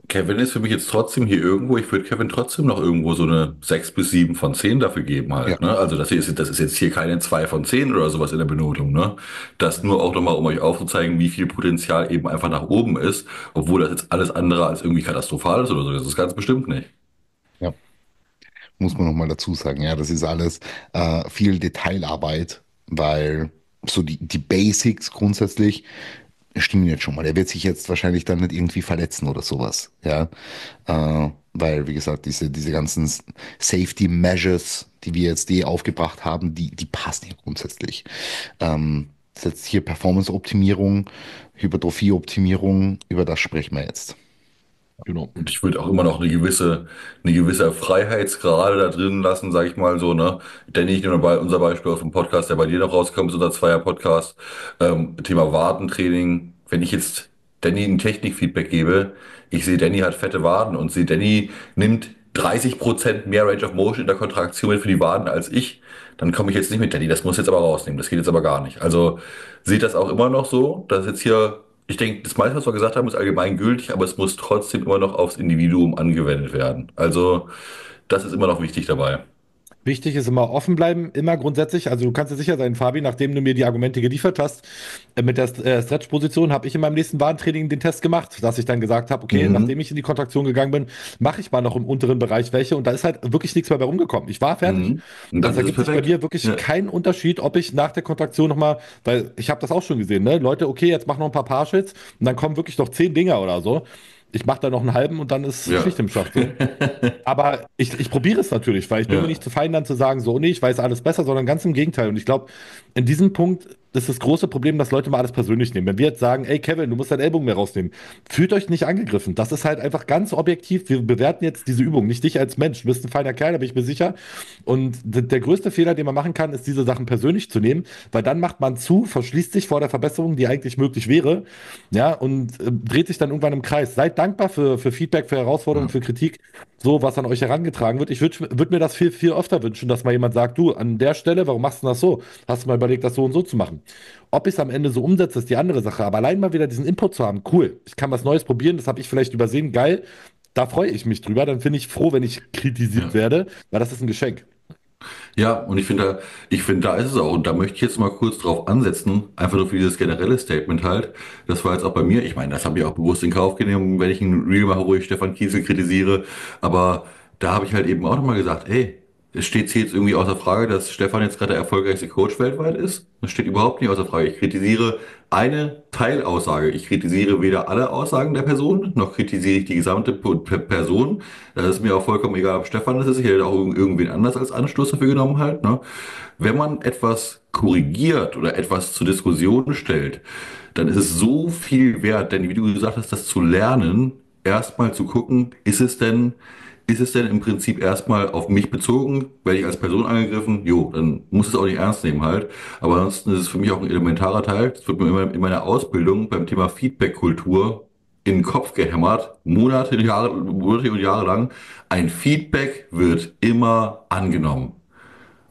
Kevin ist für mich jetzt trotzdem hier irgendwo, ich würde Kevin trotzdem noch irgendwo so eine 6 bis 7 von 10 dafür geben Ja, halt, ne? Also das ist jetzt hier keine 2 von 10 oder sowas in der Benotung, ne? Das nur auch nochmal, um euch aufzuzeigen, wie viel Potenzial eben einfach nach oben ist, obwohl das jetzt alles andere als irgendwie katastrophal ist oder so. Das ist ganz bestimmt nicht. ja, muss man nochmal dazu sagen. Ja, das ist alles viel Detailarbeit, weil so die Basics grundsätzlich stimmen jetzt schon mal. Er wird sich jetzt wahrscheinlich dann nicht irgendwie verletzen oder sowas. Ja, weil, wie gesagt, diese ganzen Safety Measures, die wir jetzt aufgebracht haben, die passen ja grundsätzlich. Das ist jetzt hier Performance-Optimierung, Hypertrophie-Optimierung, über das sprechen wir jetzt. Genau. Und ich würde auch immer noch eine gewisse Freiheitsgrade da drin lassen, sage ich mal so, ne? Danny, ich nehme bei unser Beispiel aus dem Podcast, der bei dir noch rauskommt, ist unser Zweier-Podcast, Thema Wadentraining. Wenn ich jetzt Danny ein Technikfeedback gebe, ich sehe, Danny hat fette Waden und sehe, Danny nimmt 30% mehr Range of Motion in der Kontraktion mit für die Waden als ich, dann komme ich jetzt nicht mit Danny, das muss jetzt aber rausnehmen, das geht jetzt aber gar nicht. Also seht das auch immer noch so, dass jetzt hier Ich denke, das meiste, was wir gesagt haben, ist allgemeingültig, aber es muss trotzdem immer noch aufs Individuum angewendet werden. Also, das ist immer noch wichtig dabei. Wichtig ist immer offen bleiben, immer grundsätzlich. Also du kannst dir sicher sein, Fabi, nachdem du mir die Argumente geliefert hast, mit der Stretch-Position habe ich in meinem nächsten Wadentraining den Test gemacht, dass ich dann gesagt habe, okay, Mhm. nachdem ich in die Kontraktion gegangen bin, mache ich mal noch im unteren Bereich welche und da ist halt wirklich nichts mehr bei rumgekommen. Ich war fertig. Mhm. Und dann Also ist da es gibt sich bei perfekt. mir wirklich Ja, keinen Unterschied, ob ich nach der Kontraktion nochmal, weil ich habe das auch schon gesehen, ne? Leute, okay, jetzt mach noch ein paar Partials und dann kommen wirklich noch 10 Dinger oder so. Ich mache da noch einen halben und dann ist ja. Schicht im Schacht so. Aber ich probiere es natürlich, weil ich bin mir nicht Ja, zu fein, dann zu sagen, so, nee, ich weiß alles besser, sondern ganz im Gegenteil. Und ich glaube, in diesem Punkt ist das große Problem, dass Leute mal alles persönlich nehmen. Wenn wir jetzt sagen, ey Kevin, du musst deinen Ellbogen mehr rausnehmen, fühlt euch nicht angegriffen. Das ist halt einfach ganz objektiv. Wir bewerten jetzt diese Übung, nicht dich als Mensch. Du bist ein feiner Kerl, da bin ich mir sicher. Und der größte Fehler, den man machen kann, ist, diese Sachen persönlich zu nehmen, weil dann macht man zu, verschließt sich vor der Verbesserung, die eigentlich möglich wäre, ja, und dreht sich dann irgendwann im Kreis. Seid dankbar für Feedback, für Herausforderungen, ja, für Kritik, so was an euch herangetragen wird. Ich würd mir das viel, viel öfter wünschen, dass mal jemand sagt, du, an der Stelle, warum machst du das so? Hast du mal überlegt, das so und so zu machen? Ob ich es am Ende so umsetze, ist die andere Sache. Aber allein mal wieder diesen Input zu haben, cool. Ich kann was Neues probieren, das habe ich vielleicht übersehen, geil. Da freue ich mich drüber. Dann finde ich froh, wenn ich kritisiert ja. werde, weil das ist ein Geschenk. Ja, und ich finde, da ist es auch, und da möchte ich jetzt mal kurz drauf ansetzen, einfach nur für dieses generelle Statement halt. Das war jetzt auch bei mir, ich meine, das habe ich auch bewusst in Kauf genommen, wenn ich ein Reel mache, wo ich Stefan Kiesel kritisiere, aber da habe ich halt eben auch nochmal gesagt, ey, es steht hier jetzt irgendwie außer Frage, dass Stefan jetzt gerade der erfolgreichste Coach weltweit ist. Das steht überhaupt nicht außer Frage. Ich kritisiere eine Teilaussage. Ich kritisiere weder alle Aussagen der Person, noch kritisiere ich die gesamte Person. Da ist mir auch vollkommen egal, ob Stefan das ist. Ich hätte auch irgendwen anders als Anstoß dafür genommen halt. Ne? Wenn man etwas korrigiert oder etwas zur Diskussion stellt, dann ist es so viel wert, denn wie du gesagt hast, das zu lernen, erstmal zu gucken, ist es denn im Prinzip erstmal auf mich bezogen, werde ich als Person angegriffen, jo, dann muss es auch nicht ernst nehmen halt. Aber ansonsten ist es für mich auch ein elementarer Teil. Das wird mir immer in meiner Ausbildung beim Thema Feedback-Kultur in den Kopf gehämmert, Monate und Jahre lang. Ein Feedback wird immer angenommen.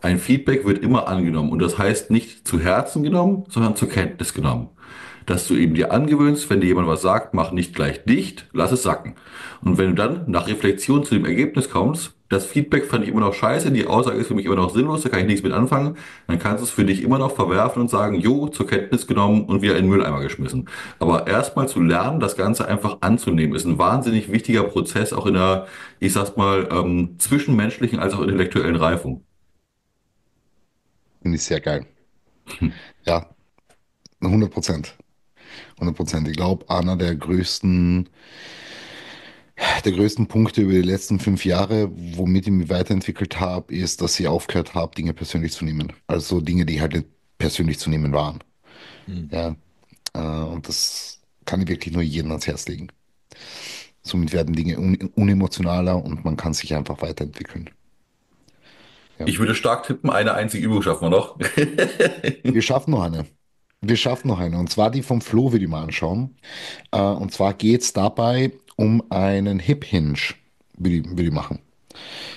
Ein Feedback wird immer angenommen und das heißt nicht zu Herzen genommen, sondern zur Kenntnis genommen. Dass du eben dir angewöhnst, wenn dir jemand was sagt, mach nicht gleich dicht, lass es sacken. Und wenn du dann nach Reflexion zu dem Ergebnis kommst, das Feedback fand ich immer noch scheiße, die Aussage ist für mich immer noch sinnlos, da kann ich nichts mit anfangen, dann kannst du es für dich immer noch verwerfen und sagen, jo, zur Kenntnis genommen und wieder in den Mülleimer geschmissen. Aber erstmal zu lernen, das Ganze einfach anzunehmen, ist ein wahnsinnig wichtiger Prozess, auch in der, ich sag's mal, zwischenmenschlichen als auch intellektuellen Reifung. Finde ich sehr geil. Ja, 100%. 100%. Ich glaube, einer der größten Punkte über die letzten 5 Jahre, womit ich mich weiterentwickelt habe, ist, dass ich aufgehört habe, Dinge persönlich zu nehmen. Also Dinge, die halt nicht persönlich zu nehmen waren. Hm. Ja, und das kann ich wirklich nur jedem ans Herz legen. Somit werden Dinge unemotionaler und man kann sich einfach weiterentwickeln. Ja. Ich würde stark tippen, eine einzige Übung schaffen wir noch. Wir schaffen noch eine. Wir schaffen noch eine. Und zwar die vom Flo, würde ich mal anschauen. Und zwar geht es dabei um einen Hip Hinge, würde ich machen.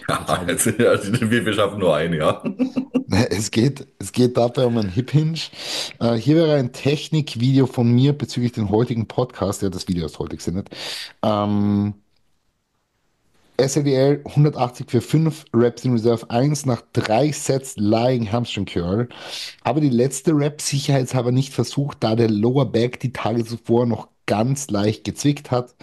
Und Ja, zwar, also wir schaffen nur eine, ja. es geht dabei um einen Hip Hinge. Hier wäre ein Technikvideo von mir bezüglich den heutigen Podcast. Ja, das Video ist heute gesendet. Ähm, SLDL 180 für 5 Reps in Reserve 1 nach 3 Sets Lying Hamstring Curl. Habe die letzte Rep sicherheitshalber nicht versucht, da der Lower Back die Tage zuvor noch ganz leicht gezwickt hat.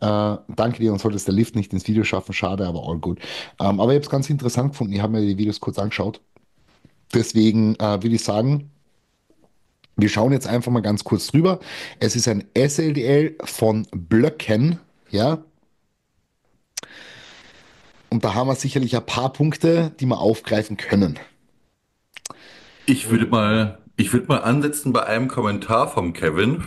Danke dir, und solltest der Lift nicht ins Video schaffen, schade, aber all good. Aber ich habe es ganz interessant gefunden. Ich habe mir die Videos kurz angeschaut. Deswegen würde ich sagen, wir schauen jetzt einfach mal ganz kurz drüber. Es ist ein SLDL von Blöcken, ja. Und da haben wir sicherlich ein paar Punkte, die wir aufgreifen können. Ich würde mal ansetzen bei einem Kommentar vom Kevin.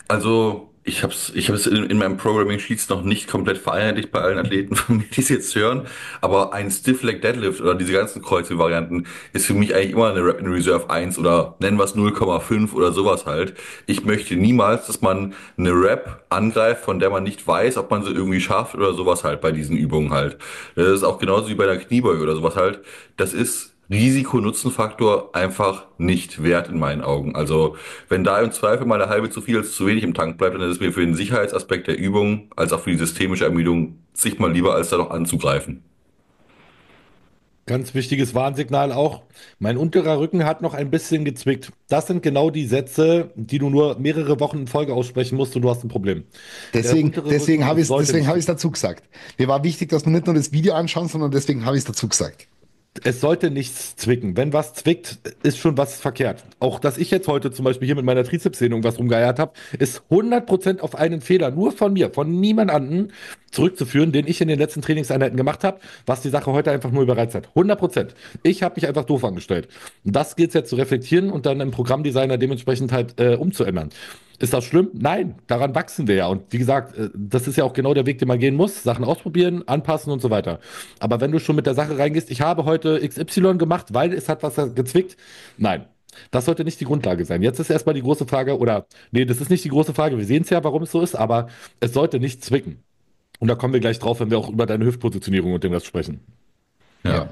Also, ich hab's in meinem Programming Sheets noch nicht komplett vereinheitlicht bei allen Athleten, von mir, die es jetzt hören. Aber ein Stiff Leg Deadlift oder diese ganzen Kreuzheben-Varianten ist für mich eigentlich immer eine Rep in Reserve 1 oder nennen wir es 0,5 oder sowas halt. Ich möchte niemals, dass man eine Rep angreift, von der man nicht weiß, ob man sie irgendwie schafft oder sowas halt bei diesen Übungen halt. Das ist auch genauso wie bei einer Kniebeuge oder sowas halt. Das ist Risiko-Nutzen-Faktor einfach nicht wert in meinen Augen. Also wenn da im Zweifel mal eine halbe zu viel als zu wenig im Tank bleibt, dann ist es mir für den Sicherheitsaspekt der Übung als auch für die systemische Ermüdung zigmal lieber, als da noch anzugreifen. Ganz wichtiges Warnsignal auch. Mein unterer Rücken hat noch ein bisschen gezwickt. Das sind genau die Sätze, die du nur mehrere Wochen in Folge aussprechen musst und du hast ein Problem. Der Deswegen, untere deswegen Rücken habe ich es sollte deswegen nicht hab ich's zwicken. dazu gesagt. Mir war wichtig, dass wir nicht nur das Video anschauen, sondern deswegen habe ich es dazu gesagt. Es sollte nichts zwicken. Wenn was zwickt, ist schon was verkehrt. Auch dass ich jetzt heute zum Beispiel hier mit meiner Trizepssehne irgendwas rumgeeiert habe, ist 100% auf einen Fehler, nur von mir, von niemand anderem zurückzuführen, den ich in den letzten Trainingseinheiten gemacht habe, was die Sache heute einfach nur überreizt hat. 100%. Ich habe mich einfach doof angestellt. Und das gilt es jetzt zu reflektieren und dann im Programmdesigner dementsprechend halt umzuändern. Ist das schlimm? Nein, daran wachsen wir ja. Und wie gesagt, das ist ja auch genau der Weg, den man gehen muss. Sachen ausprobieren, anpassen und so weiter. Aber wenn du schon mit der Sache reingehst, ich habe heute XY gemacht, weil es hat was gezwickt. Nein, das sollte nicht die Grundlage sein. Jetzt ist erstmal die große Frage, oder nee, das ist nicht die große Frage. Wir sehen es ja, warum es so ist, aber es sollte nicht zwicken. Und da kommen wir gleich drauf, wenn wir auch über deine Hüftpositionierung und dem Rest sprechen. Ja.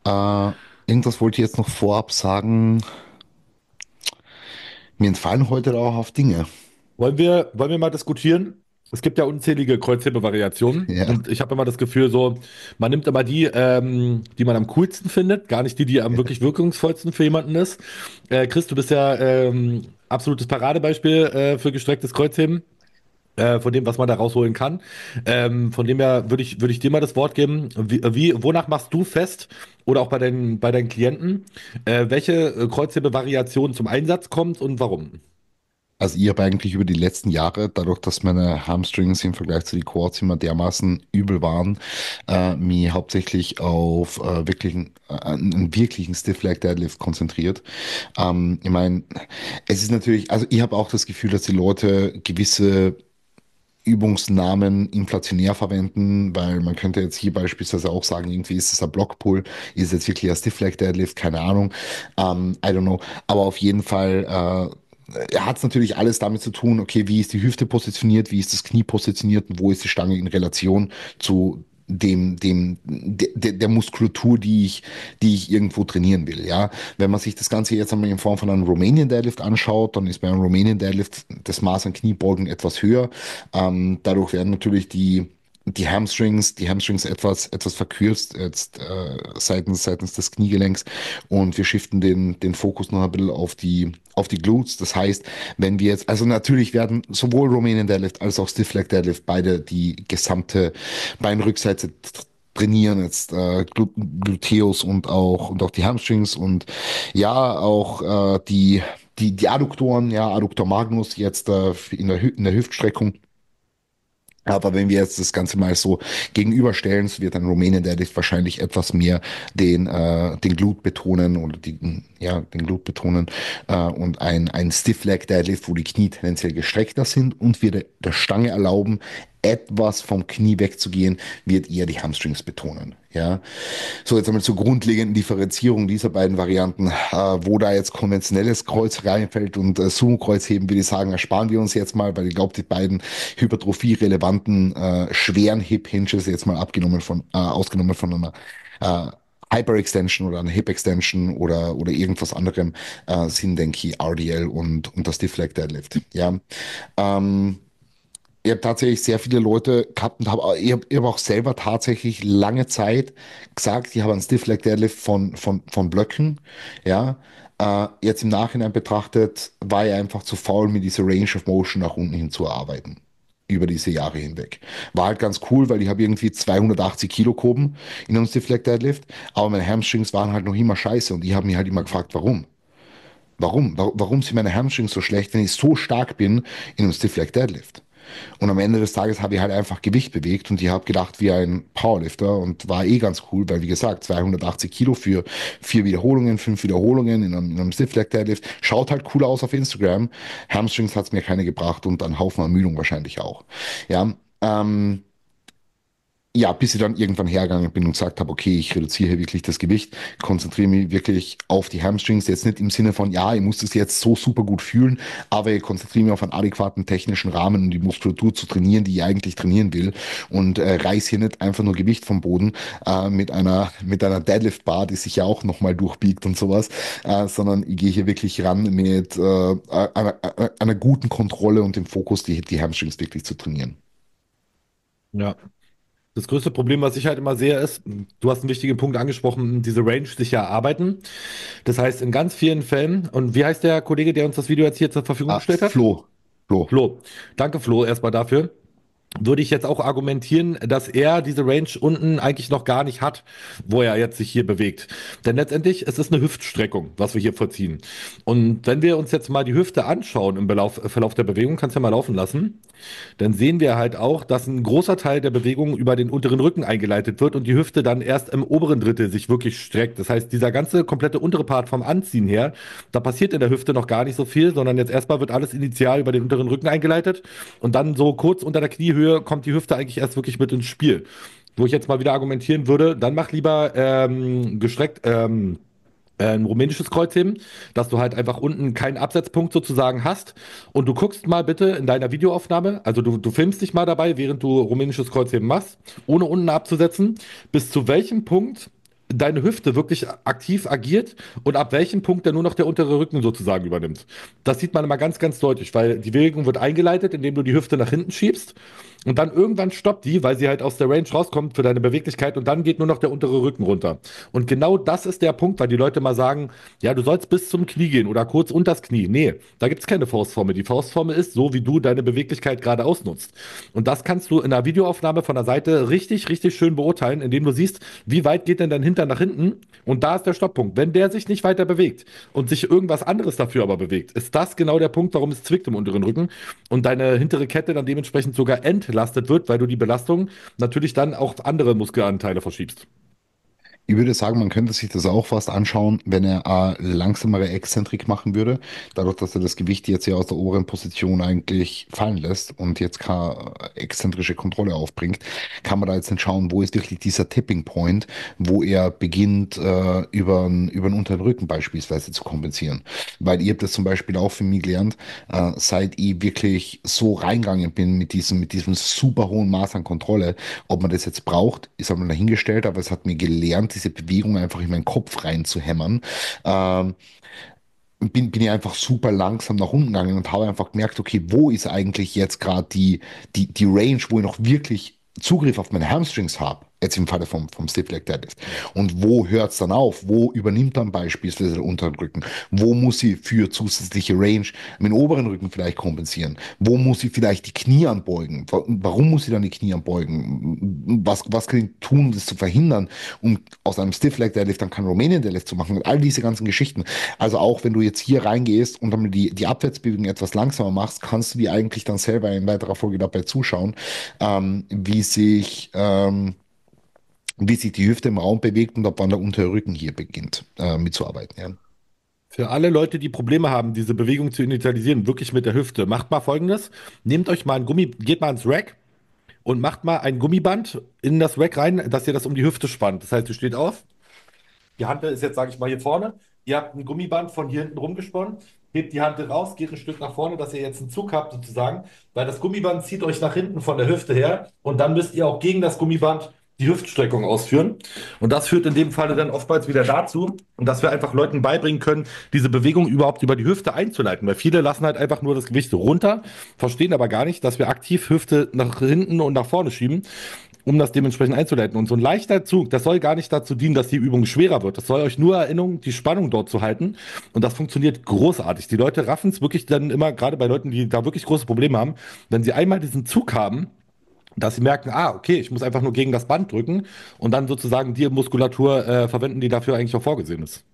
Ja. Irgendwas wollte ich jetzt noch vorab sagen. Mir entfallen heute auch auf Dinge. Wollen wir mal diskutieren? Es gibt ja unzählige Kreuzhebe-Variationen Ja. und ich habe immer das Gefühl, so, man nimmt immer die, die man am coolsten findet, gar nicht die, die am wirklich wirkungsvollsten für jemanden ist. Chris, du bist ja absolutes Paradebeispiel für gestrecktes Kreuzheben, von dem, was man da rausholen kann. Von dem her würde ich dir mal das Wort geben. Wonach machst du fest oder auch bei deinen Klienten, welche Kreuzhebe-Variation zum Einsatz kommt und warum? Also ich habe eigentlich über die letzten Jahre, dadurch, dass meine Hamstrings im Vergleich zu den Quads immer dermaßen übel waren, mich hauptsächlich auf einen wirklichen Stiff Leg Deadlift konzentriert. Ich meine, es ist natürlich, also ich habe auch das Gefühl, dass die Leute gewisse Übungsnamen inflationär verwenden, weil man könnte jetzt hier beispielsweise auch sagen, irgendwie ist es ein Blockpull, ist es jetzt wirklich ein Stiff Leg Deadlift, keine Ahnung, I don't know, aber auf jeden Fall hat es natürlich alles damit zu tun, okay, wie ist die Hüfte positioniert, wie ist das Knie positioniert und wo ist die Stange in Relation zu der Muskulatur, die ich irgendwo trainieren will, ja. Wenn man sich das Ganze jetzt einmal in Form von einem Romanian Deadlift anschaut, dann ist bei einem Romanian Deadlift das Maß an Kniebeugen etwas höher. Dadurch werden natürlich die Hamstrings etwas verkürzt jetzt seitens des Kniegelenks und wir shiften den Fokus noch ein bisschen auf die Glutes. Das heißt, wenn wir jetzt, also natürlich werden sowohl Romanian Deadlift als auch Stiff Leg Deadlift beide die gesamte Beinrückseite trainieren, jetzt Gluteus und auch die Hamstrings und ja, auch die Adduktoren, ja, Adduktor Magnus jetzt in der Hüftstreckung. Aber wenn wir jetzt das Ganze mal so gegenüberstellen, so wird ein Rumänen Deadlift wahrscheinlich etwas mehr den Glut betonen oder den Glut betonen und ein Stiff Leg Deadlift, wo die Knie tendenziell gestreckter sind und wir der Stange erlauben, etwas vom Knie wegzugehen, wird eher die Hamstrings betonen. Ja, so jetzt einmal zur grundlegenden Differenzierung dieser beiden Varianten, wo da jetzt konventionelles Kreuz reinfällt und Sumo-Kreuzheben, würde ich sagen, ersparen wir uns jetzt mal, weil ich glaube, die beiden hypertrophie-relevanten schweren Hip-Hinges jetzt mal ausgenommen von einer Hyper-Extension oder einer Hip-Extension oder irgendwas anderem sind, denke ich, RDL und das Stiff Leg Deadlift. Ja, ich habe tatsächlich sehr viele Leute gehabt und ich hab auch selber tatsächlich lange Zeit gesagt, ich habe einen Stiff Leg Deadlift von Blöcken. Ja, jetzt im Nachhinein betrachtet, war ich einfach zu faul, mit dieser Range of Motion nach unten hin zu erarbeiten. Über diese Jahre hinweg. War halt ganz cool, weil ich habe irgendwie 280 Kilo gehoben in einem Stiff Leg Deadlift, aber meine Hamstrings waren halt noch immer scheiße und ich habe mich halt immer gefragt, warum? Warum sind meine Hamstrings so schlecht, wenn ich so stark bin in einem Stiff Leg Deadlift? Und am Ende des Tages habe ich halt einfach Gewicht bewegt und ich habe gedacht wie ein Powerlifter und war eh ganz cool, weil wie gesagt, 280 Kilo für 4 Wiederholungen, 5 Wiederholungen in einem Stiff Leg Deadlift, schaut halt cool aus auf Instagram. Hamstrings hat es mir keine gebracht und ein Haufen Ermüdung wahrscheinlich auch. Ja, Ja, bis ich dann irgendwann hergegangen bin und gesagt habe, okay, ich reduziere hier wirklich das Gewicht, konzentriere mich wirklich auf die Hamstrings, jetzt nicht im Sinne von, ja, ich muss das jetzt so super gut fühlen, aber ich konzentriere mich auf einen adäquaten technischen Rahmen, um die Muskulatur zu trainieren, die ich eigentlich trainieren will und reiß hier nicht einfach nur Gewicht vom Boden mit einer Deadlift-Bar, die sich ja auch nochmal durchbiegt und sowas, sondern ich gehe hier wirklich ran mit einer guten Kontrolle und dem Fokus, die Hamstrings wirklich zu trainieren. Ja. Das größte Problem, was ich halt immer sehe, ist, du hast einen wichtigen Punkt angesprochen, diese Range sich ja erarbeiten. Das heißt, in ganz vielen Fällen, und wie heißt der Kollege, der uns das Video jetzt hier zur Verfügung gestellt hat? Flo. Flo. Danke, Flo, erstmal dafür. Würde ich jetzt auch argumentieren, dass er diese Range unten eigentlich noch gar nicht hat, wo er jetzt sich hier bewegt. Denn letztendlich, es ist eine Hüftstreckung, was wir hier vollziehen. Und wenn wir uns jetzt mal die Hüfte anschauen im Verlauf der Bewegung, kannst du ja mal laufen lassen, dann sehen wir halt auch, dass ein großer Teil der Bewegung über den unteren Rücken eingeleitet wird und die Hüfte dann erst im oberen Drittel sich wirklich streckt. Das heißt, dieser ganze komplette untere Part vom Anziehen her, da passiert in der Hüfte noch gar nicht so viel, sondern jetzt erstmal wird alles initial über den unteren Rücken eingeleitet und dann so kurz unter der Kniehöhe kommt die Hüfte eigentlich erst wirklich mit ins Spiel. Wo ich jetzt mal wieder argumentieren würde, dann mach lieber gestreckt ein rumänisches Kreuzheben, dass du halt einfach unten keinen Absetzpunkt sozusagen hast. Und du guckst mal bitte in deiner Videoaufnahme, also du filmst dich mal dabei, während du rumänisches Kreuzheben machst, ohne unten abzusetzen, bis zu welchem Punkt deine Hüfte wirklich aktiv agiert und ab welchem Punkt dann nur noch der untere Rücken sozusagen übernimmt. Das sieht man immer ganz, ganz deutlich, weil die Bewegung wird eingeleitet, indem du die Hüfte nach hinten schiebst und dann irgendwann stoppt die, weil sie halt aus der Range rauskommt für deine Beweglichkeit und dann geht nur noch der untere Rücken runter. Und genau das ist der Punkt, weil die Leute mal sagen, ja, du sollst bis zum Knie gehen oder kurz unters Knie. Nee, da gibt es keine Faustformel. Die Faustformel ist so, wie du deine Beweglichkeit gerade ausnutzt. Und das kannst du in einer Videoaufnahme von der Seite richtig, richtig schön beurteilen, indem du siehst, wie weit geht denn dein Hintern nach hinten? Und da ist der Stopppunkt. Wenn der sich nicht weiter bewegt und sich irgendwas anderes dafür aber bewegt, ist das genau der Punkt, warum es zwickt im unteren Rücken und deine hintere Kette dann dementsprechend sogar entlastet wird, weil du die Belastung natürlich dann auch auf andere Muskelanteile verschiebst. Ich würde sagen, man könnte sich das auch fast anschauen, wenn er eine langsamere Exzentrik machen würde. Dadurch, dass er das Gewicht jetzt ja aus der oberen Position eigentlich fallen lässt und jetzt keine exzentrische Kontrolle aufbringt, kann man da jetzt nicht schauen, wo ist wirklich dieser Tipping Point, wo er beginnt, über den unteren Rücken beispielsweise zu kompensieren. Weil ich habe das zum Beispiel auch für mich gelernt, seit ich wirklich so reingegangen bin mit diesem super hohen Maß an Kontrolle. Ob man das jetzt braucht, ist einmal dahingestellt, aber es hat mir gelernt, diese Bewegung einfach in meinen Kopf rein zu hämmern. Ähm, bin ich einfach super langsam nach unten gegangen und habe einfach gemerkt, okay, wo ist eigentlich jetzt gerade die Range, wo ich noch wirklich Zugriff auf meine Hamstrings habe, jetzt im Falle vom Stiff Leg Deadlift. Und wo hört es dann auf? Wo übernimmt dann beispielsweise der unteren Rücken? Wo muss ich für zusätzliche Range meinen oberen Rücken vielleicht kompensieren? Wo muss ich vielleicht die Knie anbeugen? Warum muss ich dann die Knie anbeugen? Was kann ich tun, um das zu verhindern, um aus einem Stiff Leg Deadlift dann keinen Romanian Deadlift zu machen? Und all diese ganzen Geschichten. Also auch wenn du jetzt hier reingehst und dann die Abwärtsbewegung etwas langsamer machst, kannst du dir eigentlich dann selber in weiterer Folge dabei zuschauen, ähm, wie sich, ähm, wie sich die Hüfte im Raum bewegt und ab wann der untere Rücken hier beginnt mitzuarbeiten. Ja. Für alle Leute, die Probleme haben, diese Bewegung zu initialisieren, wirklich mit der Hüfte, macht mal Folgendes. Nehmt euch mal ein Gummi, geht mal ins Rack und macht mal ein Gummiband in das Rack rein, dass ihr das um die Hüfte spannt. Das heißt, ihr steht auf, die Hand ist jetzt, sage ich mal, hier vorne. Ihr habt ein Gummiband von hier hinten rumgesponnen, hebt die Hand raus, geht ein Stück nach vorne, dass ihr jetzt einen Zug habt sozusagen, weil das Gummiband zieht euch nach hinten von der Hüfte her und dann müsst ihr auch gegen das Gummiband die Hüftstreckung ausführen. Und das führt in dem Falle dann oftmals wieder dazu, dass wir einfach Leuten beibringen können, diese Bewegung überhaupt über die Hüfte einzuleiten. Weil viele lassen halt einfach nur das Gewicht runter, verstehen aber gar nicht, dass wir aktiv Hüfte nach hinten und nach vorne schieben, um das dementsprechend einzuleiten. Und so ein leichter Zug, das soll gar nicht dazu dienen, dass die Übung schwerer wird. Das soll euch nur erinnern, die Spannung dort zu halten. Und das funktioniert großartig. Die Leute raffen es wirklich dann immer, gerade bei Leuten, die da wirklich große Probleme haben, wenn sie einmal diesen Zug haben, dass sie merken, okay, ich muss einfach nur gegen das Band drücken und dann sozusagen die Muskulatur verwenden, die dafür eigentlich auch vorgesehen ist.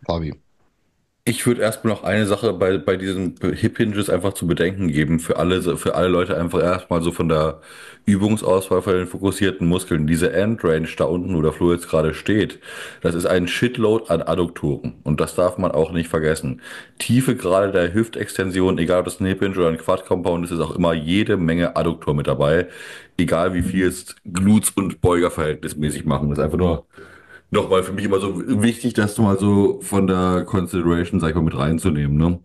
Fabi. Ich würde erstmal noch eine Sache bei diesen Hip Hinges einfach zu bedenken geben, für alle Leute einfach erstmal so von der Übungsauswahl von den fokussierten Muskeln. Diese Endrange da unten, wo der Flo jetzt gerade steht, das ist ein Shitload an Adduktoren. Und das darf man auch nicht vergessen. Tiefe Grade der Hüftextension, egal ob das ein Hip Hinge oder ein Quad Compound ist, ist auch immer jede Menge Adduktor mit dabei. Egal wie viel jetzt Glutes und Beuger verhältnismäßig machen. Das ist einfach nur nochmal für mich immer so wichtig, das mal so von der Consideration, sag ich mal, mit reinzunehmen. Ne?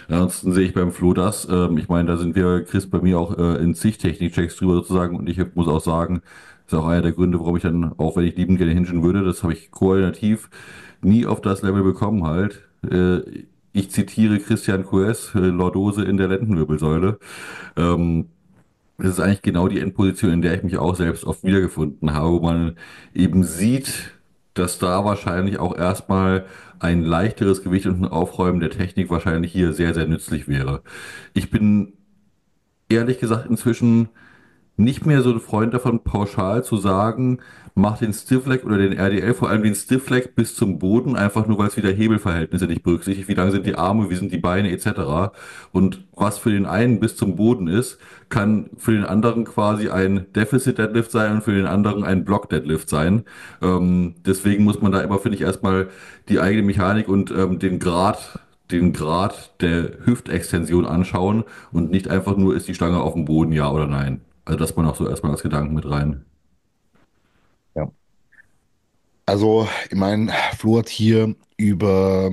Ansonsten sehe ich beim Flo das. Ich meine, da sind wir, Chris, bei mir auch in zig Technikchecks drüber sozusagen. Und ich muss auch sagen, das ist auch einer der Gründe, warum ich dann, auch wenn ich liebend gerne hingen würde, das habe ich koordinativ nie auf das Level bekommen halt. Ich zitiere Christian Coes, Lordose in der Lendenwirbelsäule. Ähm, Das ist eigentlich genau die Endposition, in der ich mich auch selbst oft wiedergefunden habe, wo man eben sieht, dass da wahrscheinlich auch erstmal ein leichteres Gewicht und ein Aufräumen der Technik wahrscheinlich hier sehr, sehr nützlich wäre. Ich bin ehrlich gesagt inzwischen nicht mehr so ein Freund davon, pauschal zu sagen, mach den Stiff-Leg oder den RDL, vor allem den Stiff-Leg bis zum Boden, einfach nur, weil es wieder Hebelverhältnisse nicht berücksichtigt, wie lang sind die Arme, wie sind die Beine etc. Und was für den einen bis zum Boden ist, kann für den anderen quasi ein Deficit-Deadlift sein und für den anderen ein Block-Deadlift sein. Deswegen muss man da immer, finde ich, erstmal die eigene Mechanik und den Grad der Hüftextension anschauen und nicht einfach nur, ist die Stange auf dem Boden, ja oder nein. Also das man auch so erstmal als Gedanken mit rein. Ja. Also, ich meine, Flo hat hier über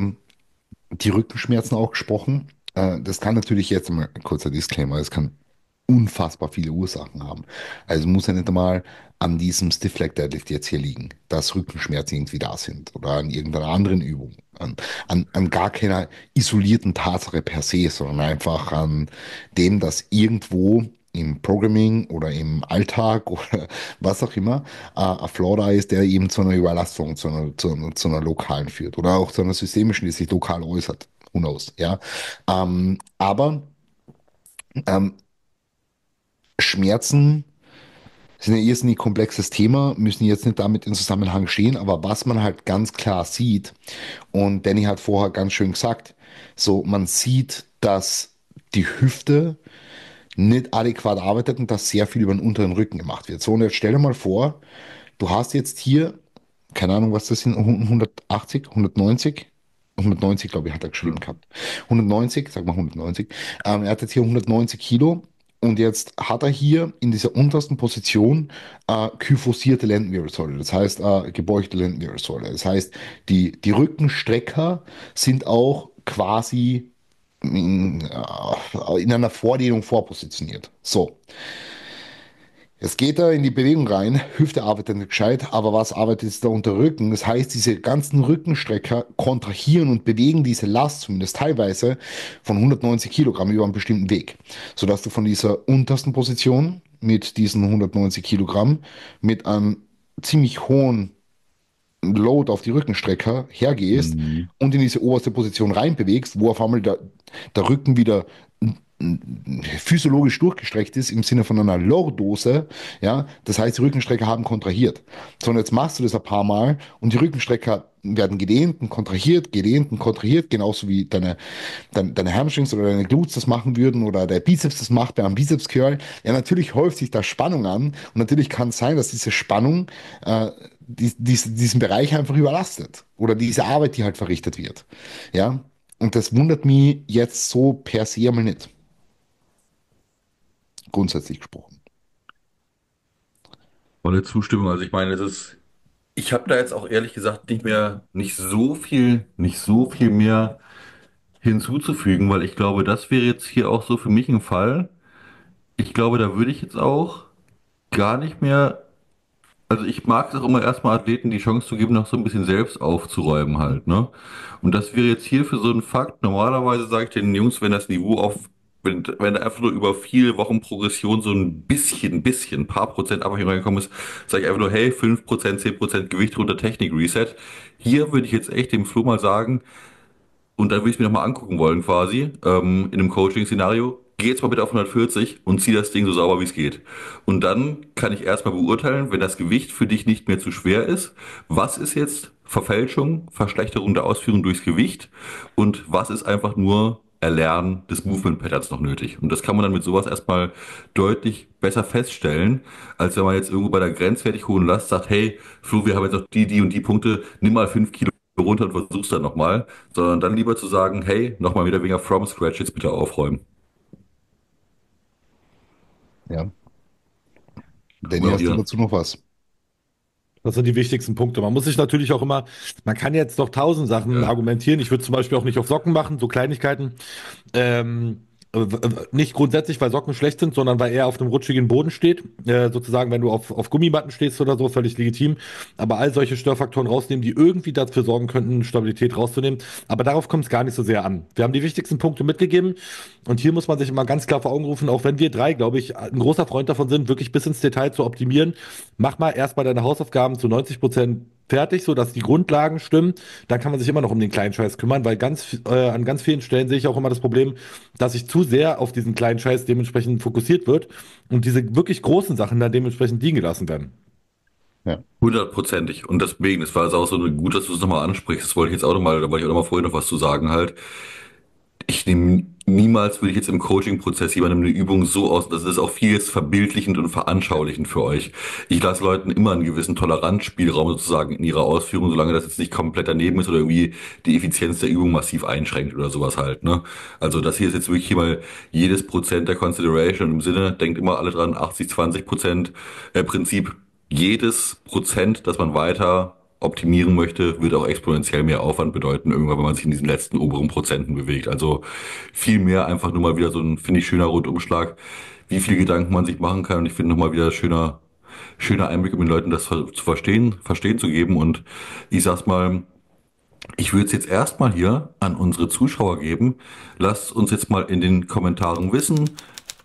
die Rückenschmerzen auch gesprochen. Das kann natürlich jetzt mal ein kurzer Disclaimer, es kann unfassbar viele Ursachen haben. Also muss ja nicht einmal an diesem Stiff Leg Deadlift jetzt hier liegen, dass Rückenschmerzen irgendwie da sind oder an irgendeiner anderen Übung, an gar keiner isolierten Tatsache per se, sondern einfach an dem, dass irgendwo im Programming oder im Alltag oder was auch immer ein Flaw da ist, der eben zu einer Überlastung, zu einer lokalen führt oder auch zu einer systemischen, die sich lokal äußert. Who knows, ja. Aber ähm, Schmerzen sind ein irrsinnig komplexes Thema, müssen jetzt nicht damit in Zusammenhang stehen, aber was man halt ganz klar sieht, und Danny hat vorher ganz schön gesagt, so man sieht, dass die Hüfte nicht adäquat arbeitet und dass sehr viel über den unteren Rücken gemacht wird. So, und jetzt stell dir mal vor, du hast jetzt hier, keine Ahnung, was das sind, 180, 190? 190, glaube ich, hat er geschrieben gehabt. 190, sag mal 190. Er hat jetzt hier 190 Kilo und jetzt hat er hier in dieser untersten Position kyphosierte Lendenwirbelsäule, das heißt gebeugte Lendenwirbelsäule. Das heißt, die Rückenstrecker sind auch quasi in einer Vordehnung vorpositioniert. So, jetzt geht er in die Bewegung rein, Hüfte arbeitet nicht gescheit, aber was arbeitet jetzt da unter Rücken? Das heißt, diese ganzen Rückenstrecker kontrahieren und bewegen diese Last, zumindest teilweise, von 190 Kilogramm über einen bestimmten Weg, sodass du von dieser untersten Position mit diesen 190 Kilogramm mit einem ziemlich hohen Load auf die Rückenstrecker hergehst Mhm. und in diese oberste Position reinbewegst, wo auf einmal der Rücken wieder physiologisch durchgestreckt ist im Sinne von einer Lordose, ja, das heißt, die Rückenstrecker haben kontrahiert. So, und jetzt machst du das ein paar Mal und die Rückenstrecker werden gedehnt und kontrahiert, genauso wie deine Hamstrings oder deine Glutes das machen würden oder der Bizeps das macht bei einem Bizeps-Curl. Ja, natürlich häuft sich da Spannung an und natürlich kann es sein, dass diese Spannung diesen Bereich einfach überlastet oder diese Arbeit, die halt verrichtet wird. Ja, und das wundert mich jetzt so per se einmal nicht, grundsätzlich gesprochen. Volle Zustimmung. Also ich meine, ich habe da jetzt auch ehrlich gesagt nicht so viel mehr hinzuzufügen, weil ich glaube, das wäre jetzt hier auch so für mich ein Fall. Ich glaube, da würde ich jetzt auch gar nicht mehr. Also ich mag es auch immer erstmal Athleten die Chance zu geben, noch so ein bisschen selbst aufzuräumen halt, ne? Und das wäre jetzt hier für so einen Fakt. Normalerweise sage ich den Jungs, wenn das Niveau wenn da einfach nur über viele Wochen Progression so ein paar Prozent Abweichung reingekommen ist, sage ich einfach nur, hey, 5%, 10% Gewicht runter, Technik Reset. Hier würde ich jetzt echt dem Flo mal sagen, und dann würde ich es mir nochmal angucken wollen, quasi, in einem Coaching-Szenario. Geh jetzt mal bitte auf 140 und zieh das Ding so sauber wie es geht. Und dann kann ich erstmal beurteilen, wenn das Gewicht für dich nicht mehr zu schwer ist, was ist jetzt Verfälschung, Verschlechterung der Ausführung durchs Gewicht und was ist einfach nur Erlernen des Movement Patterns noch nötig. Und das kann man dann mit sowas erstmal deutlich besser feststellen, als wenn man jetzt irgendwo bei der grenzwertig hohen Last sagt, hey, Flo, wir haben jetzt noch die und die Punkte, nimm mal 5 Kilo runter und versuch's dann nochmal, sondern dann lieber zu sagen, hey, nochmal wieder weniger from scratch, jetzt bitte aufräumen. Ja. Oder Danny, auch hast du ihr. dazu noch was? Das sind die wichtigsten Punkte. Man muss sich natürlich auch immer, man kann jetzt doch 1000 Sachen Ja. argumentieren. Ich würde zum Beispiel auch nicht auf Socken machen, so Kleinigkeiten. Nicht grundsätzlich, weil Socken schlecht sind, sondern weil er auf einem rutschigen Boden steht. Sozusagen, wenn du auf Gummimatten stehst oder so, völlig legitim. Aber all solche Störfaktoren rausnehmen, die irgendwie dafür sorgen könnten, Stabilität rauszunehmen. Aber darauf kommt es gar nicht so sehr an. Wir haben die wichtigsten Punkte mitgegeben. Und hier muss man sich immer ganz klar vor Augen rufen, auch wenn wir drei, glaube ich, ein großer Freund davon sind, wirklich bis ins Detail zu optimieren. Mach mal erstmal deine Hausaufgaben zu 90% fertig, so dass die Grundlagen stimmen. Dann kann man sich immer noch um den kleinen Scheiß kümmern, weil an ganz vielen Stellen sehe ich auch immer das Problem, dass sich zu sehr auf diesen kleinen Scheiß dementsprechend fokussiert wird und diese wirklich großen Sachen dann dementsprechend liegen gelassen werden. Ja. 100%ig. Und deswegen, es war jetzt auch so gut, dass du es nochmal ansprichst. Das wollte ich jetzt auch nochmal, da wollte ich auch nochmal vorher noch was zu sagen halt. Ich nehme niemals, würde ich jetzt im Coaching-Prozess jemandem eine Übung so aus, das ist auch vieles verbildlichend und veranschaulichend für euch. Ich lasse Leuten immer einen gewissen Toleranzspielraum sozusagen in ihrer Ausführung, solange das jetzt nicht komplett daneben ist oder irgendwie die Effizienz der Übung massiv einschränkt oder sowas halt, ne? Also das hier ist jetzt wirklich hier mal jedes Prozent der Consideration und im Sinne, denkt immer alle dran, 80-20% Prinzip, jedes Prozent, das man weiter optimieren möchte, wird auch exponentiell mehr Aufwand bedeuten, irgendwann, wenn man sich in diesen letzten oberen Prozenten bewegt. Also viel mehr einfach nur mal wieder so ein, finde ich, schöner Rundumschlag, wie viel Gedanken man sich machen kann. Und ich finde nochmal wieder schöner Einblick, um den Leuten das zu verstehen zu geben. Und ich sag's mal, ich würde es jetzt erstmal hier an unsere Zuschauer geben. Lasst uns jetzt mal in den Kommentaren wissen.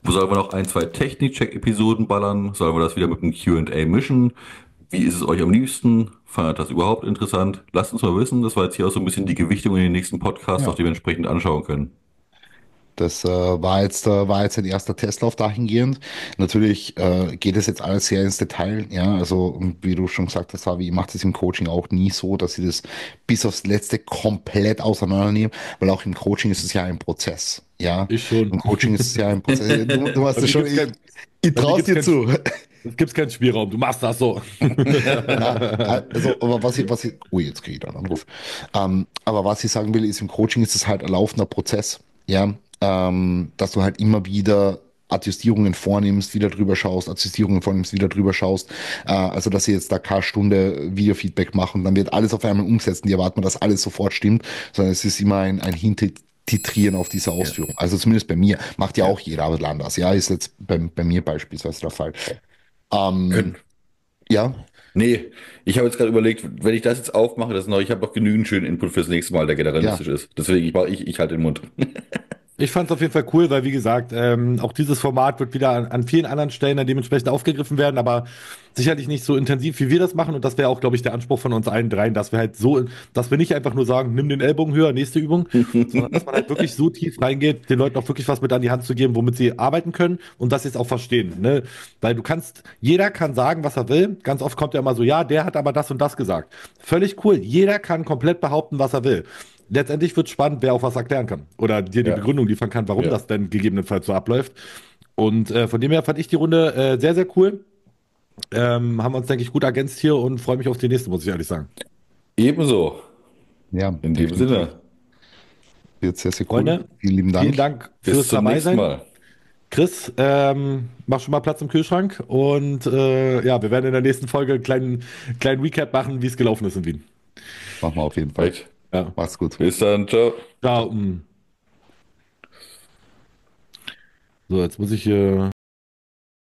Sollen wir noch ein, zwei Technik-Check-Episoden ballern? Sollen wir das wieder mit einem Q&A mischen? Wie ist es euch am liebsten? Fandet das überhaupt interessant? Lasst uns mal wissen. Das war jetzt hier auch so ein bisschen die Gewichtung in den nächsten Podcasts, auch Ja. dementsprechend anschauen können. Das war jetzt ein erster Testlauf dahingehend. Natürlich geht es jetzt alles sehr ins Detail. Ja, also wie du schon gesagt hast, Fabi, ich mache das im Coaching auch nie so, dass ich das bis aufs Letzte komplett auseinandernehme, weil auch im Coaching ist es ja ein Prozess. Ja, Ich schon. im Coaching ist es ja ein Prozess. Du hast Bei das mir schon. gibt's Ich bei mir traue gibt's dir zu. es gibt keinen Spielraum. Du machst das so. Na, also, aber ui, jetzt kriege ich da einen Anruf. Aber was ich sagen will, ist, im Coaching ist es halt ein laufender Prozess, ja, dass du halt immer wieder Adjustierungen vornimmst, wieder drüber schaust, Adjustierungen vornimmst, wieder drüber schaust. Also, dass ich jetzt da keine Stunde Videofeedback mache und dann wird alles auf einmal umsetzen. Die erwarten, dass alles sofort stimmt, sondern es ist immer ein Hintitrieren auf diese Ja. Ausführung. Also zumindest bei mir. Macht ja Ja. auch jeder aber anders. Ja, ist jetzt bei mir beispielsweise der Fall. Ähm, Können. ja. Nee, ich habe jetzt gerade überlegt, wenn ich das jetzt aufmache, das noch, ich habe noch genügend schönen Input fürs nächste Mal, der Ja, generalistisch ist. Deswegen, ich halte den Mund. Ich fand es auf jeden Fall cool, weil wie gesagt, auch dieses Format wird wieder an vielen anderen Stellen dann dementsprechend aufgegriffen werden, aber sicherlich nicht so intensiv, wie wir das machen. Und das wäre auch, glaube ich, der Anspruch von uns allen dreien, dass wir halt so, dass wir nicht einfach nur sagen, nimm den Ellbogen höher, nächste Übung, sondern dass man halt wirklich so tief reingeht, den Leuten auch wirklich was mit an die Hand zu geben, womit sie arbeiten können und dass sie es auch verstehen. Ne? Weil jeder kann sagen, was er will. Ganz oft kommt ja immer so, ja, der hat aber das und das gesagt. Völlig cool. Jeder kann komplett behaupten, was er will. Letztendlich wird spannend, wer auch was erklären kann oder dir die Ja, Begründung liefern kann, warum ja. das denn gegebenenfalls so abläuft. Und von dem her fand ich die Runde sehr, sehr cool. Haben wir uns, denke ich, gut ergänzt hier und freue mich auf die nächste, muss ich ehrlich sagen. Ebenso. ja, In dem definitiv. Sinne, Wird sehr, sehr cool. Freunde, Vielen lieben vielen Dank. Dank bis fürs zum nächsten Dabeisein. Mal. Chris, mach schon mal Platz im Kühlschrank und ja, wir werden in der nächsten Folge einen kleinen Recap machen, wie es gelaufen ist in Wien. Machen wir auf jeden Fall. Right. Ja, Macht's gut. Bis dann, ciao. ciao. So, jetzt muss ich hier.